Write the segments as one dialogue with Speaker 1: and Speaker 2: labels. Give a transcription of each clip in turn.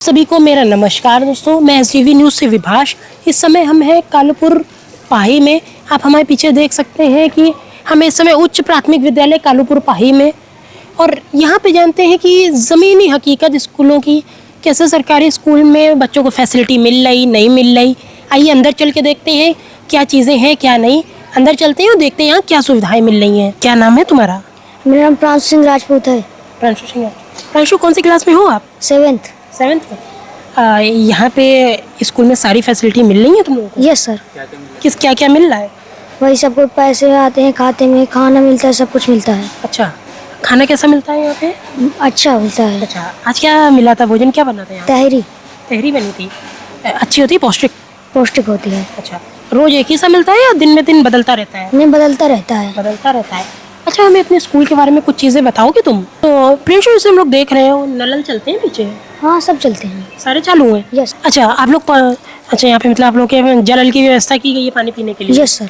Speaker 1: सभी को मेरा नमस्कार दोस्तों, मैं एसजीवी न्यूज़ से विभाष। इस समय हम हैं कालूपुर पाही में। आप हमारे पीछे देख सकते हैं कि हम इस समय उच्च प्राथमिक विद्यालय कालूपुर पाही में, और यहाँ पे जानते हैं कि ज़मीनी हकीकत स्कूलों की, कैसे सरकारी स्कूल में बच्चों को फैसिलिटी मिल रही नहीं मिल रही। आइए अंदर चल के देखते हैं क्या चीज़ें हैं क्या नहीं। अंदर चलते हैं और देखते हैं यहाँ क्या सुविधाएँ मिल रही हैं। क्या नाम है तुम्हारा?
Speaker 2: मेरा नाम प्रांशु सिंह राजपूत है।
Speaker 1: प्रांशु सिंह। प्रांशु, कौन सी क्लास में हो आप?
Speaker 2: 7th।
Speaker 1: यहाँ पे स्कूल में सारी फैसिलिटी मिल रही है तुम लोगों को?
Speaker 2: Yes sir.
Speaker 1: क्या क्या मिल रहा है?
Speaker 2: वही सबको पैसे आते हैं, खाते में खाना मिलता है, सब कुछ मिलता है।
Speaker 1: अच्छा, खाना कैसा मिलता है यहाँ पे?
Speaker 2: अच्छा मिलता है।
Speaker 1: अच्छा, आज क्या मिला था? भोजन क्या बना था यहाँ?
Speaker 2: तहरी।
Speaker 1: तहरी बनी थी। अच्छी होती है, पौष्टिक?
Speaker 2: पौष्टिक होती है।
Speaker 1: अच्छा, रोज एक ही सा मिलता है या दिन में दिन बदलता रहता है?
Speaker 2: नहीं, बदलता रहता है।
Speaker 1: बदलता रहता है। अच्छा, हमें अपने स्कूल के बारे में कुछ चीज़ें बताओगे तुम? तो प्रिंशु, जैसे हम लोग देख रहे हो नल चलते हैं पीछे?
Speaker 2: हाँ, सब चलते हैं।
Speaker 1: सारे चालू हैं?
Speaker 2: यस।
Speaker 1: अच्छा, आप लोग अच्छा, यहाँ पे मतलब आप लोग के जल की व्यवस्था की गई है पानी पीने के लिए?
Speaker 2: Yes sir.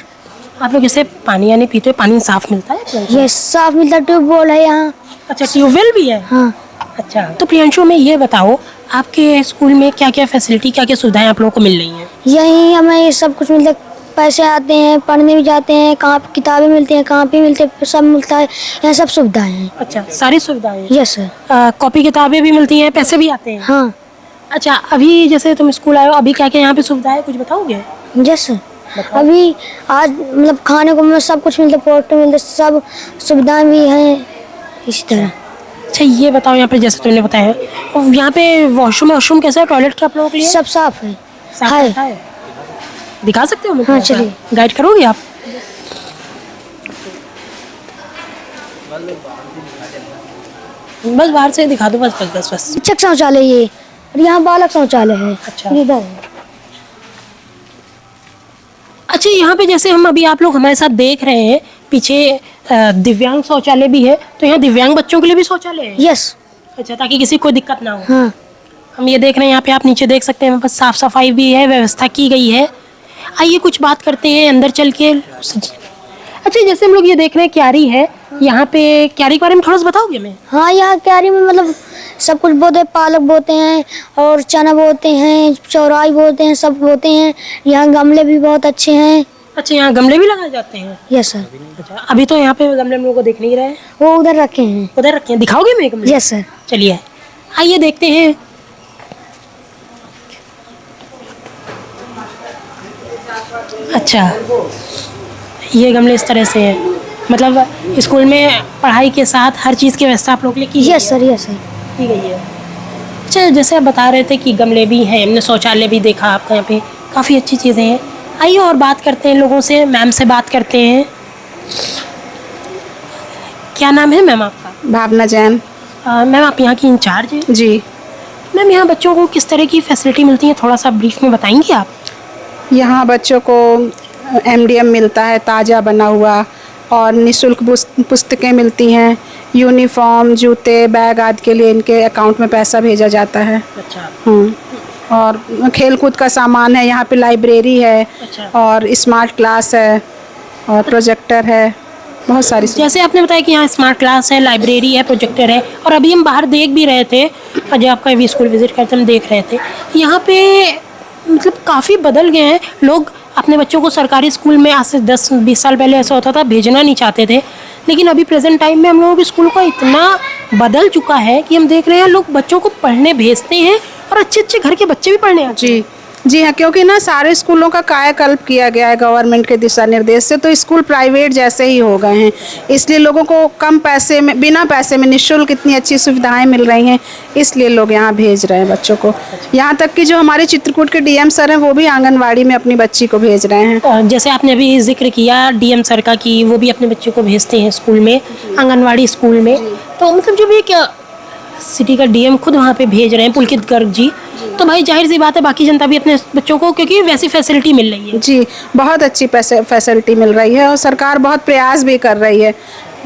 Speaker 1: आप लोग जैसे पानी यानी पीते हो, पानी साफ मिलता है?
Speaker 2: यस, साफ मिलता है। ट्यूबवेल है यहाँ।
Speaker 1: अच्छा, ट्यूबवेल भी है?
Speaker 2: हाँ।
Speaker 1: अच्छा, तो प्रियांशु, में ये बताओ, आपके स्कूल में क्या क्या फैसिलिटी, क्या क्या सुविधाएं आप लोगों को मिल रही हैं?
Speaker 2: यहीं हमें सब कुछ मिलता है। पैसे आते हैं, पढ़ने भी जाते हैं, किताबें मिलती हैं, कॉपी मिलते हैं, सब मिलता है। यहाँ सब सुविधाएं हैं।
Speaker 1: अच्छा, सारी सुविधाएं?
Speaker 2: Yes sir.
Speaker 1: कॉपी किताबें भी मिलती हैं, पैसे भी आते हैं?
Speaker 2: हाँ।
Speaker 1: अच्छा, अभी जैसे तुम स्कूल आए हो, अभी क्या क्या यहाँ पे सुविधा है, कुछ बताओगे?
Speaker 2: Yes sir. अभी आज मतलब खाने को में सब कुछ मिलता है, पौष्टिक मिलता है, सब सुविधाएं भी हैं इसी तरह।
Speaker 1: अच्छा, ये बताओ, यहाँ पे जैसे तुमने बताया, और यहाँ पे वॉशरूम कैसा है, टॉयलेट का आप लोगों के लिए?
Speaker 2: सब साफ है।
Speaker 1: साफ
Speaker 2: है।
Speaker 1: रहता है? दिखा सकते हो?
Speaker 2: हाँ, चलिए।
Speaker 1: गाइड करोगे आप? बस बाहर से दिखा दो, बस बस बस बस।
Speaker 2: शिक्षक शौचालय ये, और यहाँ बालक शौचालय है।
Speaker 1: अच्छा।
Speaker 2: इधर है।
Speaker 1: अच्छा, यहाँ पे जैसे हम अभी आप लोग हमारे साथ देख रहे हैं पीछे दिव्यांग शौचालय भी है, तो यहाँ दिव्यांग बच्चों के लिए भी शौचालय है?
Speaker 2: यस।
Speaker 1: अच्छा, ताकि किसी को दिक्कत ना हो।
Speaker 2: हाँ।
Speaker 1: हम ये देख रहे हैं, यहाँ पे आप नीचे देख सकते हैं, बस साफ सफाई भी है, व्यवस्था की गई है। आइए कुछ बात करते हैं अंदर चल के। अच्छा, जैसे हम लोग ये देख रहे हैं क्यारी है, यहाँ पे क्यारी के बारे में थोड़ा सा बताओगे हमें?
Speaker 2: हाँ, यहाँ क्यारी में मतलब सब कुछ बोते हैं। पालक बोते हैं और चना बोते हैं, चौराई बोते हैं, सब बोते हैं। यहाँ गमले भी बहुत अच्छे हैं।
Speaker 1: अच्छा, यहाँ गमले भी लगाए जाते हैं?
Speaker 2: Yes sir.
Speaker 1: अच्छा, अभी तो यहाँ पे गमले हम लोग को दिख नहीं रहे हैं।
Speaker 2: वो उधर रखे हैं।
Speaker 1: उधर रखे हैं, दिखाओगे हमें गमले?
Speaker 2: Yes sir.
Speaker 1: चलिए आइए देखते हैं। अच्छा, ये गमले इस तरह से हैं, मतलब स्कूल में पढ़ाई के साथ हर चीज़ की व्यवस्था आप लोग के लिए की गई है?
Speaker 2: Yes sir. Yes sir.
Speaker 1: की गई है। अच्छा, जैसे आप बता रहे थे कि गमले भी हैं, हमने शौचालय भी देखा आपका, यहाँ पे काफ़ी अच्छी चीज़ें हैं। आइए और बात करते हैं लोगों से, मैम से बात करते हैं। क्या नाम है मैम आपका?
Speaker 3: भावना जैन।
Speaker 1: मैम, आप यहाँ की इंचार्ज हैं?
Speaker 3: जी।
Speaker 1: मैम, यहाँ बच्चों को किस तरह की फैसिलिटी मिलती है, थोड़ा सा ब्रीफ में बताएंगी आप?
Speaker 3: यहाँ बच्चों को एमडीएम मिलता है, ताज़ा बना हुआ, और निःशुल्क पुस्तकें मिलती हैं। यूनिफॉर्म, जूते, बैग आदि के लिए इनके अकाउंट में पैसा भेजा जाता है।
Speaker 1: अच्छा।
Speaker 3: और खेलकूद का सामान है, यहाँ पे लाइब्रेरी है।
Speaker 1: अच्छा।
Speaker 3: और स्मार्ट क्लास है, और प्रोजेक्टर है, बहुत सारी।
Speaker 1: जैसे आपने बताया कि यहाँ स्मार्ट क्लास है, लाइब्रेरी है, प्रोजेक्टर है, और अभी हम बाहर देख भी रहे थे, जब आपका भी स्कूल विजिट करते हम देख रहे थे, यहाँ पे मतलब काफ़ी बदल गए हैं लोग। अपने बच्चों को सरकारी स्कूल में आज से 10-20 साल पहले ऐसा होता था, भेजना नहीं चाहते थे, लेकिन अभी प्रेजेंट टाइम में हम लोगों के स्कूल का इतना बदल चुका है कि हम देख रहे हैं लोग बच्चों को पढ़ने भेजते हैं, और अच्छे अच्छे घर के बच्चे भी पढ़ने आते हैं।
Speaker 3: जी जी हाँ, क्योंकि ना सारे स्कूलों का कायाकल्प किया गया है गवर्नमेंट के दिशा निर्देश से, तो स्कूल प्राइवेट जैसे ही हो गए हैं। इसलिए लोगों को कम पैसे में, बिना पैसे में निःशुल्क इतनी अच्छी सुविधाएं मिल रही हैं, इसलिए लोग यहाँ भेज रहे हैं बच्चों को। यहाँ तक कि जो हमारे चित्रकूट के डीएम सर हैं, वो भी आंगनवाड़ी में अपनी बच्ची को भेज रहे हैं।
Speaker 1: और जैसे आपने अभी जिक्र किया डीएम सर का कि वो भी अपने बच्चों को भेजते हैं स्कूल में, आंगनवाड़ी स्कूल में, तो मतलब जो भी क्या सिटी का डीएम खुद वहाँ पे भेज रहे हैं, पुलकित गर्ग जी, तो भाई जाहिर सी बात है बाकी जनता भी अपने बच्चों को, क्योंकि वैसी फैसिलिटी मिल रही है।
Speaker 3: जी, बहुत अच्छी फैसिलिटी मिल रही है, और सरकार बहुत प्रयास भी कर रही है,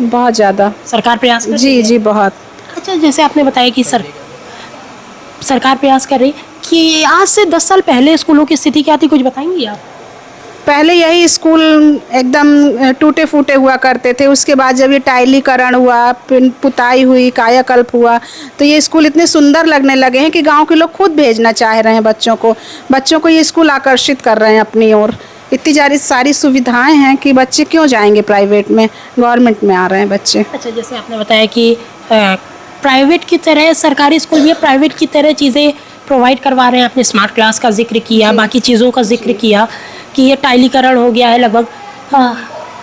Speaker 3: बहुत ज़्यादा
Speaker 1: सरकार प्रयास कर रही
Speaker 3: जी
Speaker 1: है।
Speaker 3: जी बहुत।
Speaker 1: अच्छा, जैसे आपने बताया कि सरकार प्रयास कर रही कि आज से 10 साल पहले स्कूलों की स्थिति क्या थी, कुछ बताएंगी आप?
Speaker 3: पहले यही स्कूल एकदम टूटे फूटे हुआ करते थे, उसके बाद जब ये टाइलीकरण हुआ, पुताई हुई, कायाकल्प हुआ, तो ये स्कूल इतने सुंदर लगने लगे हैं कि गांव के लोग खुद भेजना चाह रहे हैं बच्चों को ये स्कूल आकर्षित कर रहे हैं अपनी ओर। इतनी सारी सुविधाएं हैं कि बच्चे क्यों जाएंगे प्राइवेट में, गवर्नमेंट में आ रहे हैं बच्चे।
Speaker 1: अच्छा, जैसे आपने बताया कि प्राइवेट की तरह सरकारी स्कूल भी प्राइवेट की तरह चीज़ें प्रोवाइड करवा रहे हैं। आपने स्मार्ट क्लास का जिक्र किया, बाकी चीज़ों का जिक्र किया कि ये टाइलीकरण हो गया है लगभग।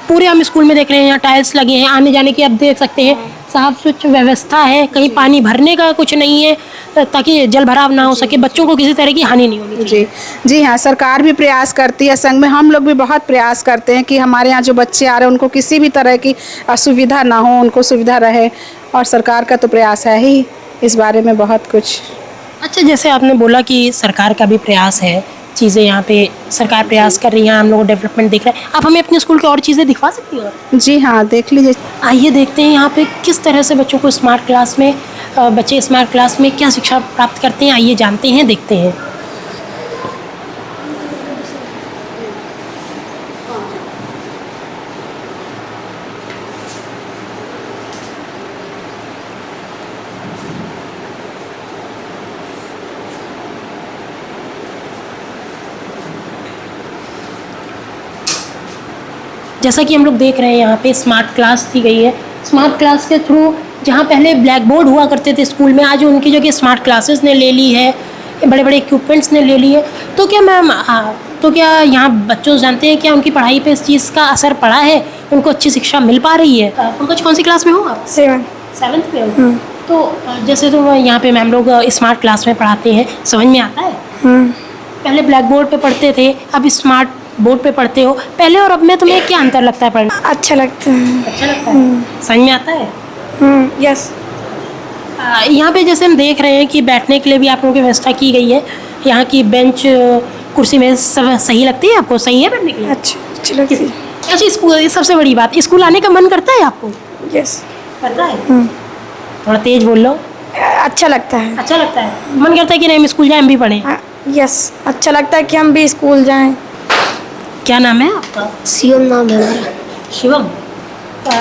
Speaker 1: पूरे हम स्कूल में देख रहे हैं, यहाँ टाइल्स लगे हैं, आने जाने की आप देख सकते हैं, साफ स्वच्छ व्यवस्था है, कहीं पानी भरने का कुछ नहीं है, ताकि जल भराव ना हो सके, बच्चों को किसी तरह की हानि नहीं होनी चाहिए।
Speaker 3: जी हाँ, सरकार भी प्रयास करती है, संग में हम लोग भी बहुत प्रयास करते हैं कि हमारे यहाँ जो बच्चे आ रहे हैं उनको किसी भी तरह की असुविधा ना हो, उनको सुविधा रहे, और सरकार का तो प्रयास है ही इस बारे में बहुत कुछ।
Speaker 1: अच्छा, जैसे आपने बोला कि सरकार का भी प्रयास है, चीज़ें यहाँ पे सरकार प्रयास कर रही है, हम लोग डेवलपमेंट देख रहे हैं। आप हमें अपने स्कूल की और चीज़ें दिखवा सकती हो?
Speaker 3: जी हाँ, देख लीजिए।
Speaker 1: आइए देखते हैं यहाँ पे किस तरह से बच्चों को स्मार्ट क्लास में बच्चे स्मार्ट क्लास में क्या शिक्षा प्राप्त करते हैं। आइए जानते हैं, देखते हैं। जैसा कि हम लोग देख रहे हैं यहाँ पे स्मार्ट क्लास दी गई है। स्मार्ट क्लास के थ्रू जहाँ पहले ब्लैक बोर्ड हुआ करते थे स्कूल में, आज उनकी जगह स्मार्ट क्लासेस ने ले ली है, बड़े बड़े इक्विपमेंट्स ने ले ली है। तो क्या मैम, तो क्या यहाँ बच्चों जानते हैं क्या उनकी पढ़ाई पे इस चीज़ का असर पड़ा है, उनको अच्छी शिक्षा मिल पा रही है? पंकज, कौन सी क्लास में हो आप? 7th में हो। तो जैसे तो यहाँ पे मैम लोग स्मार्ट क्लास में पढ़ाते हैं, समझ में आता है? पहले ब्लैक बोर्ड पे पढ़ते थे, अब स्मार्ट बोर्ड पे पढ़ते हो। पहले और अब में तुम्हें क्या अंतर लगता है पढ़ना?
Speaker 2: अच्छा लगता है।
Speaker 1: अच्छा लगता है, समझ में आता है?
Speaker 2: यस।
Speaker 1: यहाँ पे जैसे हम देख रहे हैं कि बैठने के लिए भी आप लोगों की व्यवस्था की गई है। यहाँ की बेंच कुर्सी में सब सही लगती है आपको? सही है बैठने के लिए?
Speaker 2: अच्छी लगती है।
Speaker 1: अच्छा, स्कूल सबसे बड़ी बात, स्कूल आने का मन करता है आपको?
Speaker 2: यस।
Speaker 1: करता है? थोड़ा तेज बोल लो।
Speaker 2: अच्छा लगता है।
Speaker 1: अच्छा लगता है, मन करता है कि नहीं हम स्कूल जाएं, हम भी पढ़ें?
Speaker 2: यस, अच्छा लगता है कि हम भी स्कूल जाएं।
Speaker 1: क्या नाम है आपका?
Speaker 2: शिवम नाम है मेरा।
Speaker 1: शिवम।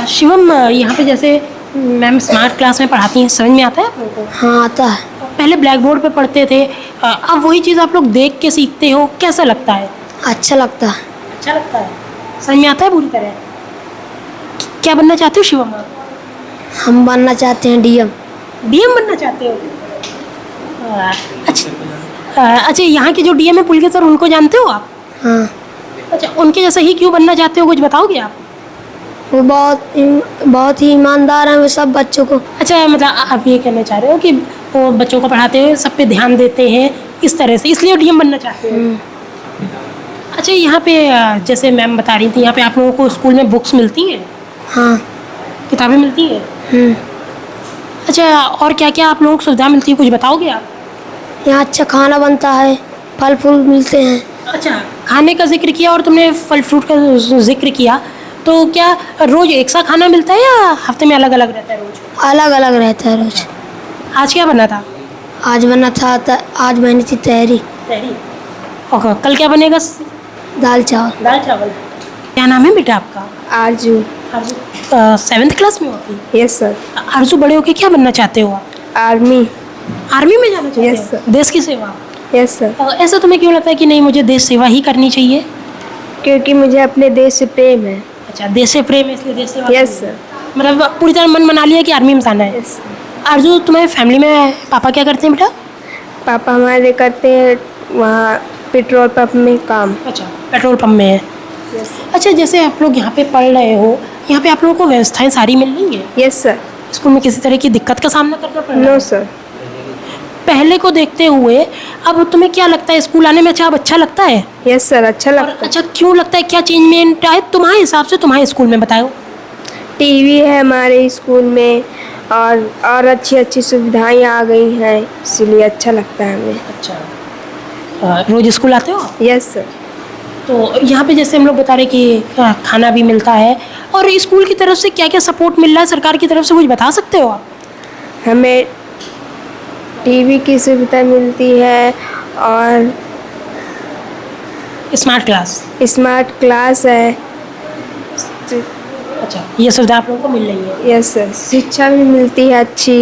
Speaker 1: शिवम, यहाँ पे जैसे मैम स्मार्ट क्लास में पढ़ाती हैं, समझ में आता है आप लोगों को?
Speaker 2: हाँ, आता है।
Speaker 1: पहले ब्लैक बोर्ड पे पढ़ते थे, अब वही चीज़ आप लोग देख के सीखते हो, कैसा लगता है?
Speaker 2: अच्छा लगता है।
Speaker 1: अच्छा लगता है, समझ में आता है पूरी तरह? क्या बनना चाहते हो शिवम आप?
Speaker 2: हम बनना चाहते हैं डीएम।
Speaker 1: डीएम बनना चाहते हो? अच्छा, यहाँ के जो डीएम है पुलके सर, उनको जानते हो आप?
Speaker 2: हाँ।
Speaker 1: अच्छा, उनके जैसा ही क्यों बनना चाहते हो, कुछ बताओगे आप?
Speaker 2: वो बहुत ही ईमानदार हैं, वो सब बच्चों को।
Speaker 1: अच्छा, मतलब आप ये कहना चाह रहे हो कि वो बच्चों को पढ़ाते हुए सब पे ध्यान देते हैं इस तरह से, इसलिए डीएम बनना चाहते हो? अच्छा, यहाँ पे जैसे मैम बता रही थी, यहाँ पे आप लोगों को स्कूल में बुक्स मिलती हैं?
Speaker 2: हाँ।
Speaker 1: किताबें मिलती हैं? अच्छा, और क्या क्या आप लोगों को सुविधा मिलती है, कुछ बताओगे आप?
Speaker 2: यहाँ अच्छा खाना बनता है, फल फूल मिलते हैं।
Speaker 1: अच्छा, खाने का जिक्र किया और तुमने फल फ्रूट का जिक्र किया, तो क्या रोज एक सा खाना मिलता है या हफ्ते में अलग अलग रहता है? रोज
Speaker 2: अलग अलग रहता है रोज।
Speaker 1: आज क्या बना था?
Speaker 2: आज बना था आज बनी थी तहरी।
Speaker 1: और कल क्या बनेगा?
Speaker 2: दाल चावल।
Speaker 1: दाल चावल। क्या नाम है बेटा आपका?
Speaker 2: आरजू।
Speaker 1: 7th क्लास में होती?
Speaker 2: Yes sir.
Speaker 1: आरजू, बड़े होके क्या बनना चाहते हो आप?
Speaker 2: आर्मी।
Speaker 1: आर्मी में जाना चाहते
Speaker 2: Yes,
Speaker 1: हो?
Speaker 2: sir.
Speaker 1: देश की सेवा?
Speaker 2: Yes sir.
Speaker 1: ऐसा तुम्हें क्यों लगता है कि नहीं मुझे देश सेवा ही करनी चाहिए?
Speaker 2: क्योंकि मुझे अपने देश से प्रेम है।
Speaker 1: अच्छा, देश से प्रेम है इसलिए देश सेवा?
Speaker 2: Yes sir.
Speaker 1: मतलब पूरी तरह मन बना लिया कि आर्मी में जाना है?
Speaker 2: यस।
Speaker 1: आरजू, तुम्हारे फैमिली में पापा क्या करते हैं बेटा?
Speaker 2: पापा हमारे करते हैं वहाँ पेट्रोल पंप में काम।
Speaker 1: अच्छा, पेट्रोल पंप में है। अच्छा, जैसे आप लोग यहाँ पे पढ़ रहे हो, यहाँ पे आप लोगों को व्यवस्थाएं सारी मिल रही हैं?
Speaker 2: Yes sir.
Speaker 1: स्कूल में किसी तरह की दिक्कत का सामना करना पड़ रहा है?
Speaker 2: No sir.
Speaker 1: पहले को देखते हुए अब तुम्हें क्या लगता है, स्कूल आने में अब अच्छा लगता है?
Speaker 2: यस सर, अच्छा
Speaker 1: और
Speaker 2: लगता है।
Speaker 1: अच्छा, क्यों लगता है, क्या चेंजमेंट आए तुम्हारे हिसाब से तुम्हारे स्कूल में, बताओ?
Speaker 2: टीवी है हमारे स्कूल में और अच्छी अच्छी सुविधाएं आ गई हैं, इसलिए अच्छा लगता है हमें।
Speaker 1: अच्छा, रोज स्कूल आते हो?
Speaker 2: Yes sir.
Speaker 1: तो यहाँ पे जैसे हम लोग बता रहे कि खाना भी मिलता है, और स्कूल की तरफ से क्या क्या सपोर्ट मिल रहा है सरकार की तरफ से, कुछ बता सकते हो आप?
Speaker 2: हमें टीवी की सुविधा मिलती है और
Speaker 1: स्मार्ट क्लास।
Speaker 4: स्मार्ट क्लास है।
Speaker 1: अच्छा, ये सुविधा आप लोगों को मिल रही है।
Speaker 4: यस सर, शिक्षा भी मिलती है अच्छी,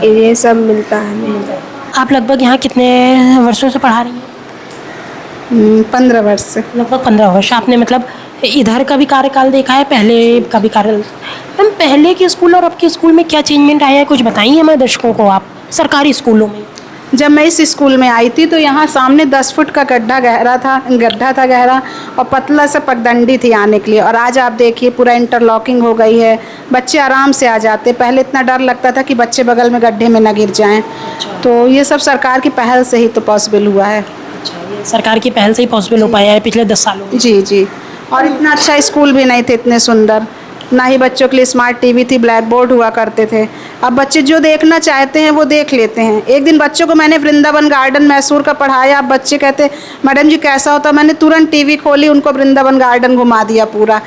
Speaker 4: ये सब मिलता है हमें।
Speaker 1: आप लगभग यहाँ कितने वर्षों से पढ़ा रही हैं?
Speaker 3: 15 वर्ष से।
Speaker 1: लगभग 15 वर्ष। आपने मतलब इधर का भी कार्यकाल देखा है, पहले का भी कार्य। मैम, पहले के स्कूल और अब के स्कूल में क्या चेंजमेंट आया है, कुछ बताइए हमारे दर्शकों को आप, सरकारी स्कूलों में।
Speaker 3: जब मैं इस स्कूल में आई थी तो यहाँ सामने 10 फुट का गड्ढा था गहरा, और पतला सा पगडंडी थी आने के लिए। और आज आप देखिए पूरा इंटरलॉकिंग हो गई है, बच्चे आराम से आ जाते। पहले इतना डर लगता था कि बच्चे बगल में गड्ढे में न गिर जाएं। तो ये सब सरकार की पहल से ही तो पॉसिबल हुआ है।
Speaker 1: अच्छा, ये सरकार की पहल से ही पॉसिबल हो पाया है पिछले 10 सालों में।
Speaker 3: जी जी। और इतना अच्छा स्कूल भी नहीं थे, इतने सुंदर। ना ही बच्चों के लिए स्मार्ट टीवी थी, ब्लैक बोर्ड हुआ करते थे। अब बच्चे जो देखना चाहते हैं वो देख लेते हैं। एक दिन बच्चों को मैंने वृंदावन गार्डन मैसूर का पढ़ाया। अब बच्चे कहते मैडम जी कैसा होता, मैंने तुरंत टीवी खोली, उनको वृंदावन गार्डन घुमा दिया पूरा।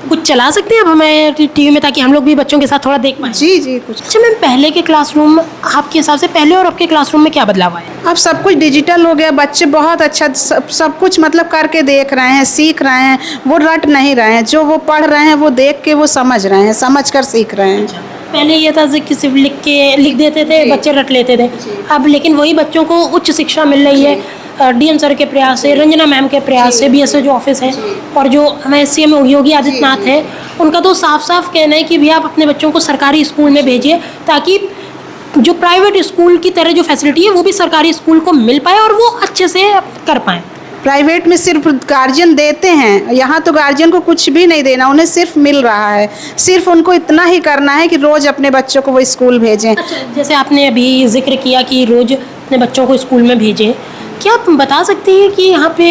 Speaker 1: कुछ चला सकते हैं अब हमें टीवी में, ताकि हम लोग भी बच्चों के साथ थोड़ा देख पाएं?
Speaker 3: जी जी कुछ।
Speaker 1: अच्छा मैम, पहले के क्लासरूम आपके हिसाब से, पहले और अब के क्लासरूम में क्या बदलाव आया?
Speaker 3: अब सब कुछ डिजिटल हो गया, बच्चे बहुत अच्छा सब कुछ मतलब करके देख रहे हैं, सीख रहे हैं। वो रट नहीं रहे हैं, जो वो पढ़ रहे हैं वो देख के वो समझ रहे हैं, समझ कर सीख रहे हैं।
Speaker 1: पहले ये था कि सिर्फ लिख देते थे, बच्चे रट लेते थे। अब लेकिन वही बच्चों को उच्च शिक्षा मिल रही है, डीएम सर के प्रयास से, रंजना मैम के प्रयास से, बीएसओ जो ऑफिस है, और जो हमारे सीएम योगी आदित्यनाथ है, उनका तो साफ साफ कहना है कि भैया आप अपने बच्चों को सरकारी स्कूल में भेजिए, ताकि जो प्राइवेट स्कूल की तरह जो फैसिलिटी है वो भी सरकारी स्कूल को मिल पाए और वो अच्छे से कर पाएँ।
Speaker 3: प्राइवेट में सिर्फ गार्जियन देते हैं, यहाँ तो गार्जियन को कुछ भी नहीं देना, उन्हें सिर्फ मिल रहा है। सिर्फ उनको इतना ही करना है कि रोज़ अपने बच्चों को वो स्कूल भेजें।
Speaker 1: अच्छा, जैसे आपने अभी जिक्र किया कि रोज़ अपने बच्चों को स्कूल में भेजें, क्या आप बता सकती हैं कि यहाँ पे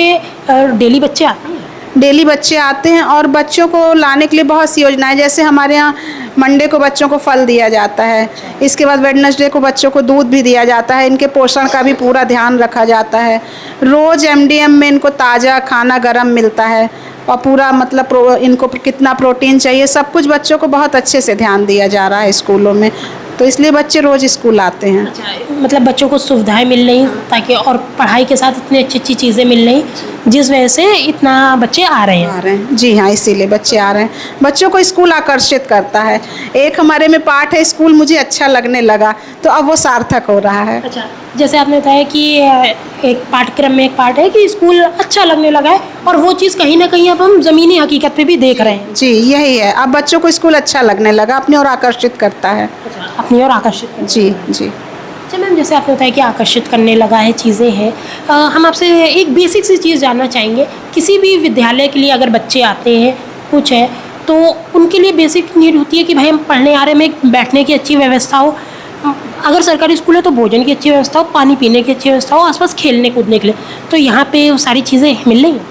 Speaker 1: डेली बच्चे आते हैं?
Speaker 3: डेली बच्चे आते हैं, और बच्चों को लाने के लिए बहुत सी योजनाएं, जैसे हमारे यहाँ मंडे को बच्चों को फल दिया जाता है, इसके बाद वेडनेसडे को बच्चों को दूध भी दिया जाता है। इनके पोषण का भी पूरा ध्यान रखा जाता है। रोज़ एमडीएम में इनको ताज़ा खाना गरम मिलता है, और पूरा मतलब इनको कितना प्रोटीन चाहिए सब कुछ बच्चों को बहुत अच्छे से ध्यान दिया जा रहा है स्कूलों में। तो इसलिए बच्चे रोज़ स्कूल आते हैं।
Speaker 1: अच्छा, मतलब बच्चों को सुविधाएं मिल रही, ताकि और पढ़ाई के साथ इतनी अच्छी अच्छी चीज़ें मिल रही, जिस वजह से इतना बच्चे आ रहे हैं।
Speaker 3: जी हाँ, इसीलिए बच्चे आ रहे हैं। बच्चों को स्कूल आकर्षित करता है। एक हमारे में पाठ है, स्कूल मुझे अच्छा लगने लगा, तो अब वो सार्थक हो रहा है।
Speaker 1: अच्छा, जैसे आपने बताया कि एक पाठ्यक्रम में एक पार्ट है कि स्कूल अच्छा लगने लगा है, और वो चीज़ कहीं ना कहीं अब हम ज़मीनी हकीकत पे भी देख रहे हैं।
Speaker 3: जी यही है, अब बच्चों को स्कूल अच्छा लगने लगा, अपनी ओर आकर्षित करता है।
Speaker 1: अपनी ओर आकर्षित करने
Speaker 3: जी जी।
Speaker 1: अच्छा मैम, जैसे आपने बताया कि आकर्षित करने लगा है, चीज़ें हैं, हम आपसे एक बेसिक सी चीज़ जानना चाहेंगे। किसी भी विद्यालय के लिए अगर बच्चे आते हैं, कुछ है, तो उनके लिए बेसिक नीड होती है कि भाई हम पढ़ने आ रहे हैं, में बैठने की अच्छी व्यवस्था हो, अगर सरकारी स्कूल है तो भोजन की अच्छी व्यवस्था हो, पानी पीने की अच्छी व्यवस्था हो, आसपास खेलने कूदने के लिए। तो यहाँ पे वो सारी चीज़ें मिल रही हैं?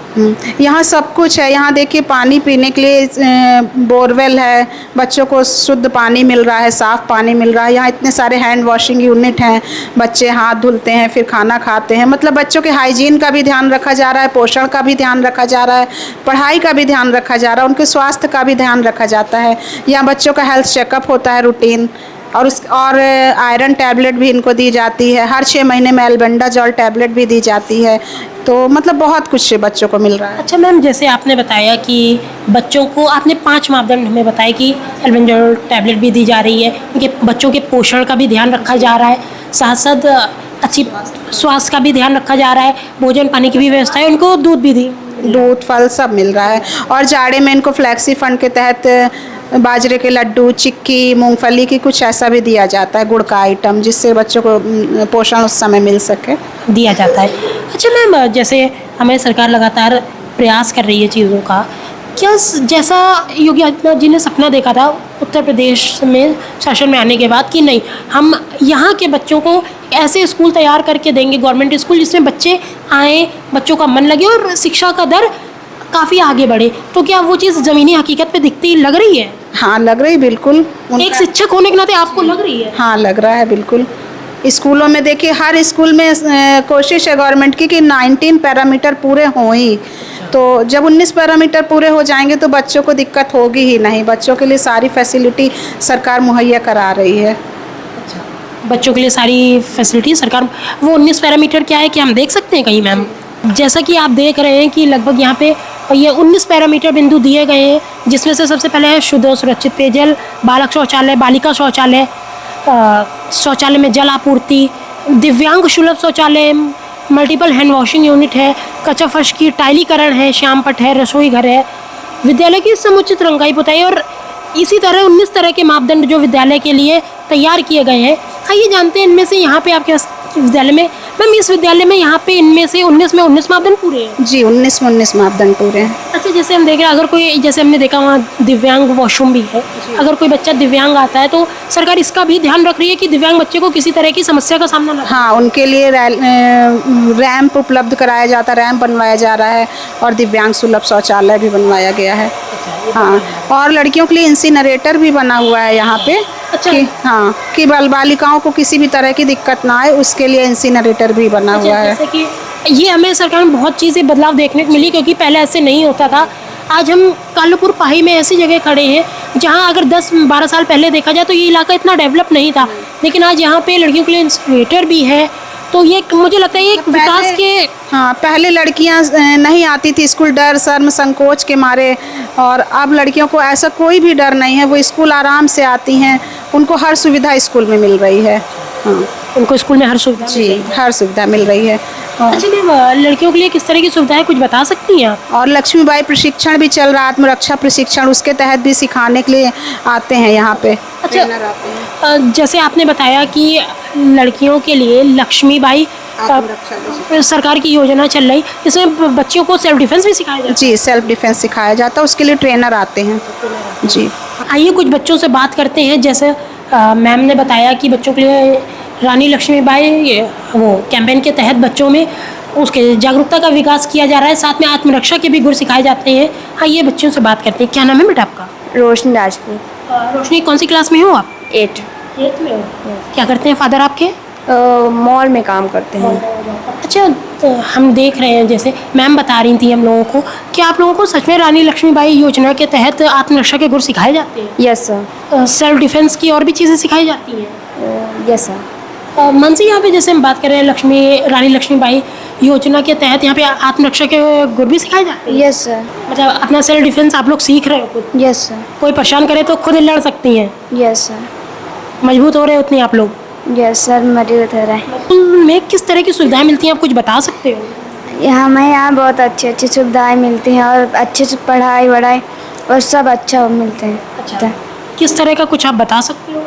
Speaker 3: यहाँ सब कुछ है। यहाँ देखिए पानी पीने के लिए बोरवेल है, बच्चों को शुद्ध पानी मिल रहा है, साफ़ पानी मिल रहा है। यहाँ इतने सारे हैंड वॉशिंग यूनिट हैं, बच्चे हाथ धुलते हैं फिर खाना खाते हैं। मतलब बच्चों के हाइजीन का भी ध्यान रखा जा रहा है, पोषण का भी ध्यान रखा जा रहा है, पढ़ाई का भी ध्यान रखा जा रहा है, उनके स्वास्थ्य का भी ध्यान रखा जाता है। यहाँ बच्चों का हेल्थ चेकअप होता है रूटीन, और आयरन टैबलेट भी इनको दी जाती है। हर 6 महीने में एल्बेंडाजॉल टैबलेट भी दी जाती है। तो मतलब बहुत कुछ बच्चों को मिल रहा है।
Speaker 1: अच्छा मैम, जैसे आपने बताया कि बच्चों को, आपने 5 मापदंड हमें बताया कि एल्बेंडाजॉल टैबलेट भी दी जा रही है, उनके बच्चों के पोषण का भी ध्यान रखा जा रहा है, साथ साथ अच्छी स्वास्थ्य का भी ध्यान रखा जा रहा है, भोजन पानी की भी व्यवस्था है, उनको दूध भी
Speaker 3: दूध फल सब मिल रहा है। और जाड़े में इनको फ्लैक्सी फंड के तहत बाजरे के लड्डू, चिक्की, मूंगफली की कुछ ऐसा भी दिया जाता है, गुड़ का आइटम, जिससे बच्चों को पोषण उस समय मिल सके,
Speaker 1: दिया जाता है। अच्छा मैम, जैसे हमारी सरकार लगातार प्रयास कर रही है चीज़ों का, क्या जैसा योगी आदित्यनाथ जी ने सपना देखा था उत्तर प्रदेश में शासन में आने के बाद कि नहीं, हम यहाँ के बच्चों को ऐसे स्कूल तैयार करके देंगे, गवर्नमेंट स्कूल, जिसमें बच्चे आएँ, बच्चों का मन लगे और शिक्षा का दर काफ़ी आगे बढ़े, तो क्या वो चीज़ ज़मीनी हकीकत पे दिखती लग रही है?
Speaker 3: हाँ लग रही, बिल्कुल।
Speaker 1: एक शिक्षक होने के नाते आपको लग रही है?
Speaker 3: हाँ लग रहा है बिल्कुल। स्कूलों में देखिए, हर स्कूल में कोशिश है गवर्नमेंट की कि 19 पैरामीटर पूरे हों ही। तो जब 19 पैरामीटर पूरे हो जाएंगे तो बच्चों को दिक्कत होगी ही नहीं। बच्चों के लिए सारी फैसिलिटी सरकार मुहैया करा रही है।
Speaker 1: बच्चों के लिए सारी फैसिलिटी सरकार, वो 19 पैरामीटर क्या है कि हम देख सकते हैं कहीं मैम? जैसा कि आप देख रहे हैं कि लगभग यहाँ पे ये 19 पैरामीटर बिंदु दिए गए हैं, जिसमें से सबसे पहले है शुद्ध और सुरक्षित पेयजल, बालक शौचालय, बालिका शौचालय, शौचालय में जल आपूर्ति, दिव्यांग सुलभ शौचालय, मल्टीपल हैंड वॉशिंग यूनिट है, कच्चा फर्श की टाइलीकरण है, श्याम पट है, रसोई घर है, विद्यालय की समुचित रंगाई पुताई और इसी तरह 19 तरह के मापदंड जो विद्यालय के लिए तैयार किए गए हैं। आइए जानते हैं इनमें से यहाँ पे आपके विद्यालय में, मैम इस विद्यालय में यहाँ पे इनमें से 19 में 19 मापदंड पूरे हैं?
Speaker 3: जी 19 में 19 मापदंड पूरे हैं।
Speaker 1: अच्छा, जैसे हम देख रहे हैं अगर कोई, जैसे हमने देखा वहाँ दिव्यांग वॉशरूम भी है, अगर कोई बच्चा दिव्यांग आता है तो सरकार इसका भी ध्यान रख रही है कि दिव्यांग बच्चे को किसी तरह की समस्या का सामना ना।
Speaker 3: हाँ, उनके लिए रैंप उपलब्ध कराया जाता है, रैंप बनवाया जा रहा है और दिव्यांग सुलभ शौचालय भी बनवाया गया है। हाँ, और लड़कियों के लिए इंसिनरेटर भी बना हुआ है यहाँ पे।
Speaker 1: अच्छा।
Speaker 3: हाँ, कि बालिकाओं को किसी भी तरह की दिक्कत ना आए, उसके लिए इंसिनरेटर भी बना हुआ है।
Speaker 1: जैसे कि ये हमें सरकार में बहुत चीज़ें बदलाव देखने को मिली, क्योंकि पहले ऐसे नहीं होता था। आज हम कालूपुर पाही में ऐसी जगह खड़े हैं जहाँ अगर 10-12 साल पहले देखा जाए तो ये इलाका इतना डेवलप नहीं था, लेकिन आज यहाँ पे लड़कियों के लिए इंसिनरेटर भी है। तो ये मुझे लगता है एक विकास के।
Speaker 3: हाँ, पहले लड़कियां नहीं आती थी स्कूल, डर शर्म संकोच के मारे, और अब लड़कियों को ऐसा कोई भी डर नहीं है, वो स्कूल आराम से आती हैं, उनको हर सुविधा स्कूल में मिल रही है। हाँ,
Speaker 1: उनको स्कूल में हर सुविधा।
Speaker 3: जी, हर सुविधा मिल रही है।
Speaker 1: अच्छा मैम, लड़कियों के लिए किस तरह की सुविधाएं कुछ बता सकती हैं आप?
Speaker 3: और लक्ष्मीबाई प्रशिक्षण भी चल रहा है, आत्मरक्षा प्रशिक्षण, उसके तहत भी सिखाने के लिए आते हैं यहाँ पे।
Speaker 1: अच्छा, जैसे आपने बताया कि लड़कियों के लिए लक्ष्मीबाई सरकार की योजना चल रही, इसमें बच्चियों को सेल्फ डिफेंस भी सिखाया जाता है?
Speaker 3: जी, सेल्फ डिफेंस सिखाया जाता है, उसके लिए ट्रेनर आते हैं। जी,
Speaker 1: आइए कुछ बच्चों से बात करते हैं। जैसे मैम ने बताया कि बच्चों के लिए रानी लक्ष्मीबाई वो कैंपेन के तहत बच्चों में उसके जागरूकता का विकास किया जा रहा है, साथ में आत्मरक्षा के भी गुर सिखाए जाते हैं। आइए बच्चों से बात करते हैं। क्या नाम है बेटा आपका?
Speaker 4: रोशनी राजपूत।
Speaker 1: रोशनी, कौन सी क्लास में हो आप?
Speaker 4: 8
Speaker 1: में हो। क्या करते हैं फादर आपके?
Speaker 4: मॉल में काम करते हैं।
Speaker 1: अच्छा, तो हम देख रहे हैं जैसे मैम बता रही थी हम लोगों को, कि आप लोगों को सच में रानी लक्ष्मीबाई योजना के तहत आत्मरक्षा के गुर सिखाए जाते हैं?
Speaker 4: Yes sir.
Speaker 1: सेल्फ डिफेंस की और भी चीज़ें सिखाई जाती हैं?
Speaker 4: Yes sir.
Speaker 1: मनसी, यहाँ पे जैसे हम बात कर रहे हैं रानी लक्ष्मीबाई योजना के तहत यहाँ पे आत्मरक्षा के गुर भी सिखाए जाते हैं?
Speaker 2: Yes sir.
Speaker 1: मतलब अपना सेल्फ डिफेंस आप लोग सीख रहे हो खुद?
Speaker 2: Yes sir.
Speaker 1: कोई परेशान करे तो खुद लड़ सकती हैं?
Speaker 2: Yes sir.
Speaker 1: मजबूत हो रहे हो उतनी आप लोग?
Speaker 2: यस सर, मजबूत हो रहा है।
Speaker 1: स्कूल में किस तरह की सुविधाएं मिलती हैं, आप कुछ बता सकते हो?
Speaker 2: हमें यहाँ बहुत अच्छी अच्छी सुविधाएं मिलती हैं और अच्छे से पढ़ाई वढ़ाई और सब अच्छा मिलते हैं।
Speaker 1: अच्छा, किस तरह का कुछ आप बता सकते हो?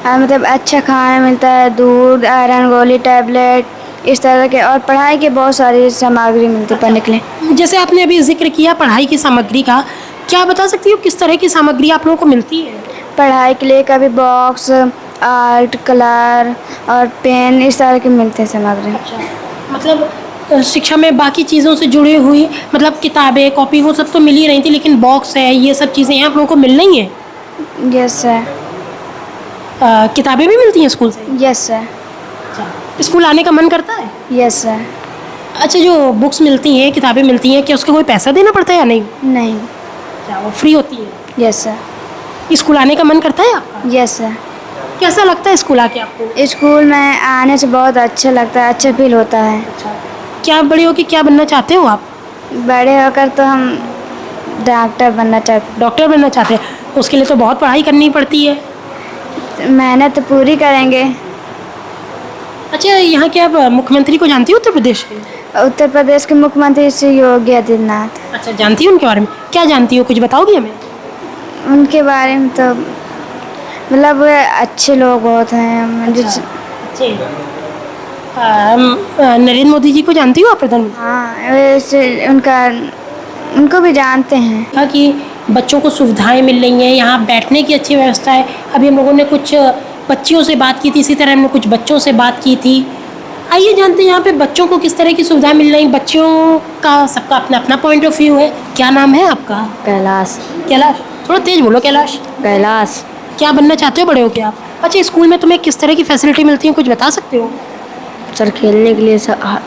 Speaker 2: मतलब अच्छा खाना मिलता है, दूध, आयरन गोली, टैबलेट, इस तरह के, और पढ़ाई के बहुत सारी सामग्री मिलती है पढ़ने के लिए।
Speaker 1: जैसे आपने अभी जिक्र किया पढ़ाई की सामग्री का, क्या बता सकती हो किस तरह की सामग्री आप लोगों को मिलती है?
Speaker 2: पढ़ाई के लिए कभी बॉक्स, आर्ट, कलर और पेन, इस तरह के मिलते हैं सामग्री।
Speaker 1: मतलब शिक्षा में बाकी चीज़ों से जुड़ी हुई, मतलब किताबें, कॉपी, वो सब तो मिल ही रही थी, लेकिन बॉक्स है, ये सब चीज़ें आप लोगों को मिल रही हैं?
Speaker 2: Yes sir.
Speaker 1: किताबें भी मिलती हैं स्कूल से?
Speaker 2: Yes sir.
Speaker 1: स्कूल आने का मन करता है?
Speaker 2: Yes sir.
Speaker 1: अच्छा, जो बुक्स मिलती हैं, किताबें मिलती हैं, क्या उसका कोई पैसा देना पड़ता है या नहीं?
Speaker 2: नहीं।
Speaker 1: क्या वो फ्री होती है?
Speaker 2: Yes sir.
Speaker 1: स्कूल आने का मन करता है आपका?
Speaker 2: Yes sir.
Speaker 1: कैसा लगता है स्कूल आके आपको?
Speaker 2: स्कूल में आने से बहुत अच्छा लगता है, अच्छा फील होता है।
Speaker 1: क्या बड़े होके क्या बनना चाहते हो आप?
Speaker 2: बड़े होकर तो हम डॉक्टर बनना चाहते
Speaker 1: डॉक्टर बनना चाहते हैं? उसके लिए तो बहुत पढ़ाई करनी पड़ती है।
Speaker 2: हैं, मेहनत तो पूरी करेंगे।
Speaker 1: अच्छा, यहाँ के आप मुख्यमंत्री को जानती हो उत्तर प्रदेश के?
Speaker 2: उत्तर प्रदेश के मुख्यमंत्री श्री योगी आदित्यनाथ।
Speaker 1: अच्छा, जानती हो उनके बारे में? क्या जानती हो, कुछ बताओगी हमें?
Speaker 2: उनके बारे में तो मतलब वे अच्छे लोग बहुत हैं।
Speaker 1: नरेंद्र मोदी जी को जानती हो आप, प्रधानमंत्री?
Speaker 2: हाँ, वैसे उनको भी जानते हैं।
Speaker 1: कहा कि बच्चों को सुविधाएं मिल रही हैं, यहाँ बैठने की अच्छी व्यवस्था है। अभी हम लोगों ने कुछ बच्चियों से बात की थी, इसी तरह हमने कुछ बच्चों से बात की थी। आइए जानते हैं यहाँ पे बच्चों को किस तरह की सुविधाएं मिल रही। बच्चों का सबका अपना अपना पॉइंट ऑफ व्यू है। क्या नाम है आपका?
Speaker 2: कैलाश।
Speaker 1: कैलाश, थोड़ा तेज बोलो। कैलाश,
Speaker 2: कैलाश।
Speaker 1: क्या बनना चाहते हो बड़े हो के आप? अच्छा, स्कूल में तुम्हें किस तरह की फैसिलिटी मिलती है, कुछ बता सकते हो?
Speaker 2: सर, खेलने के लिए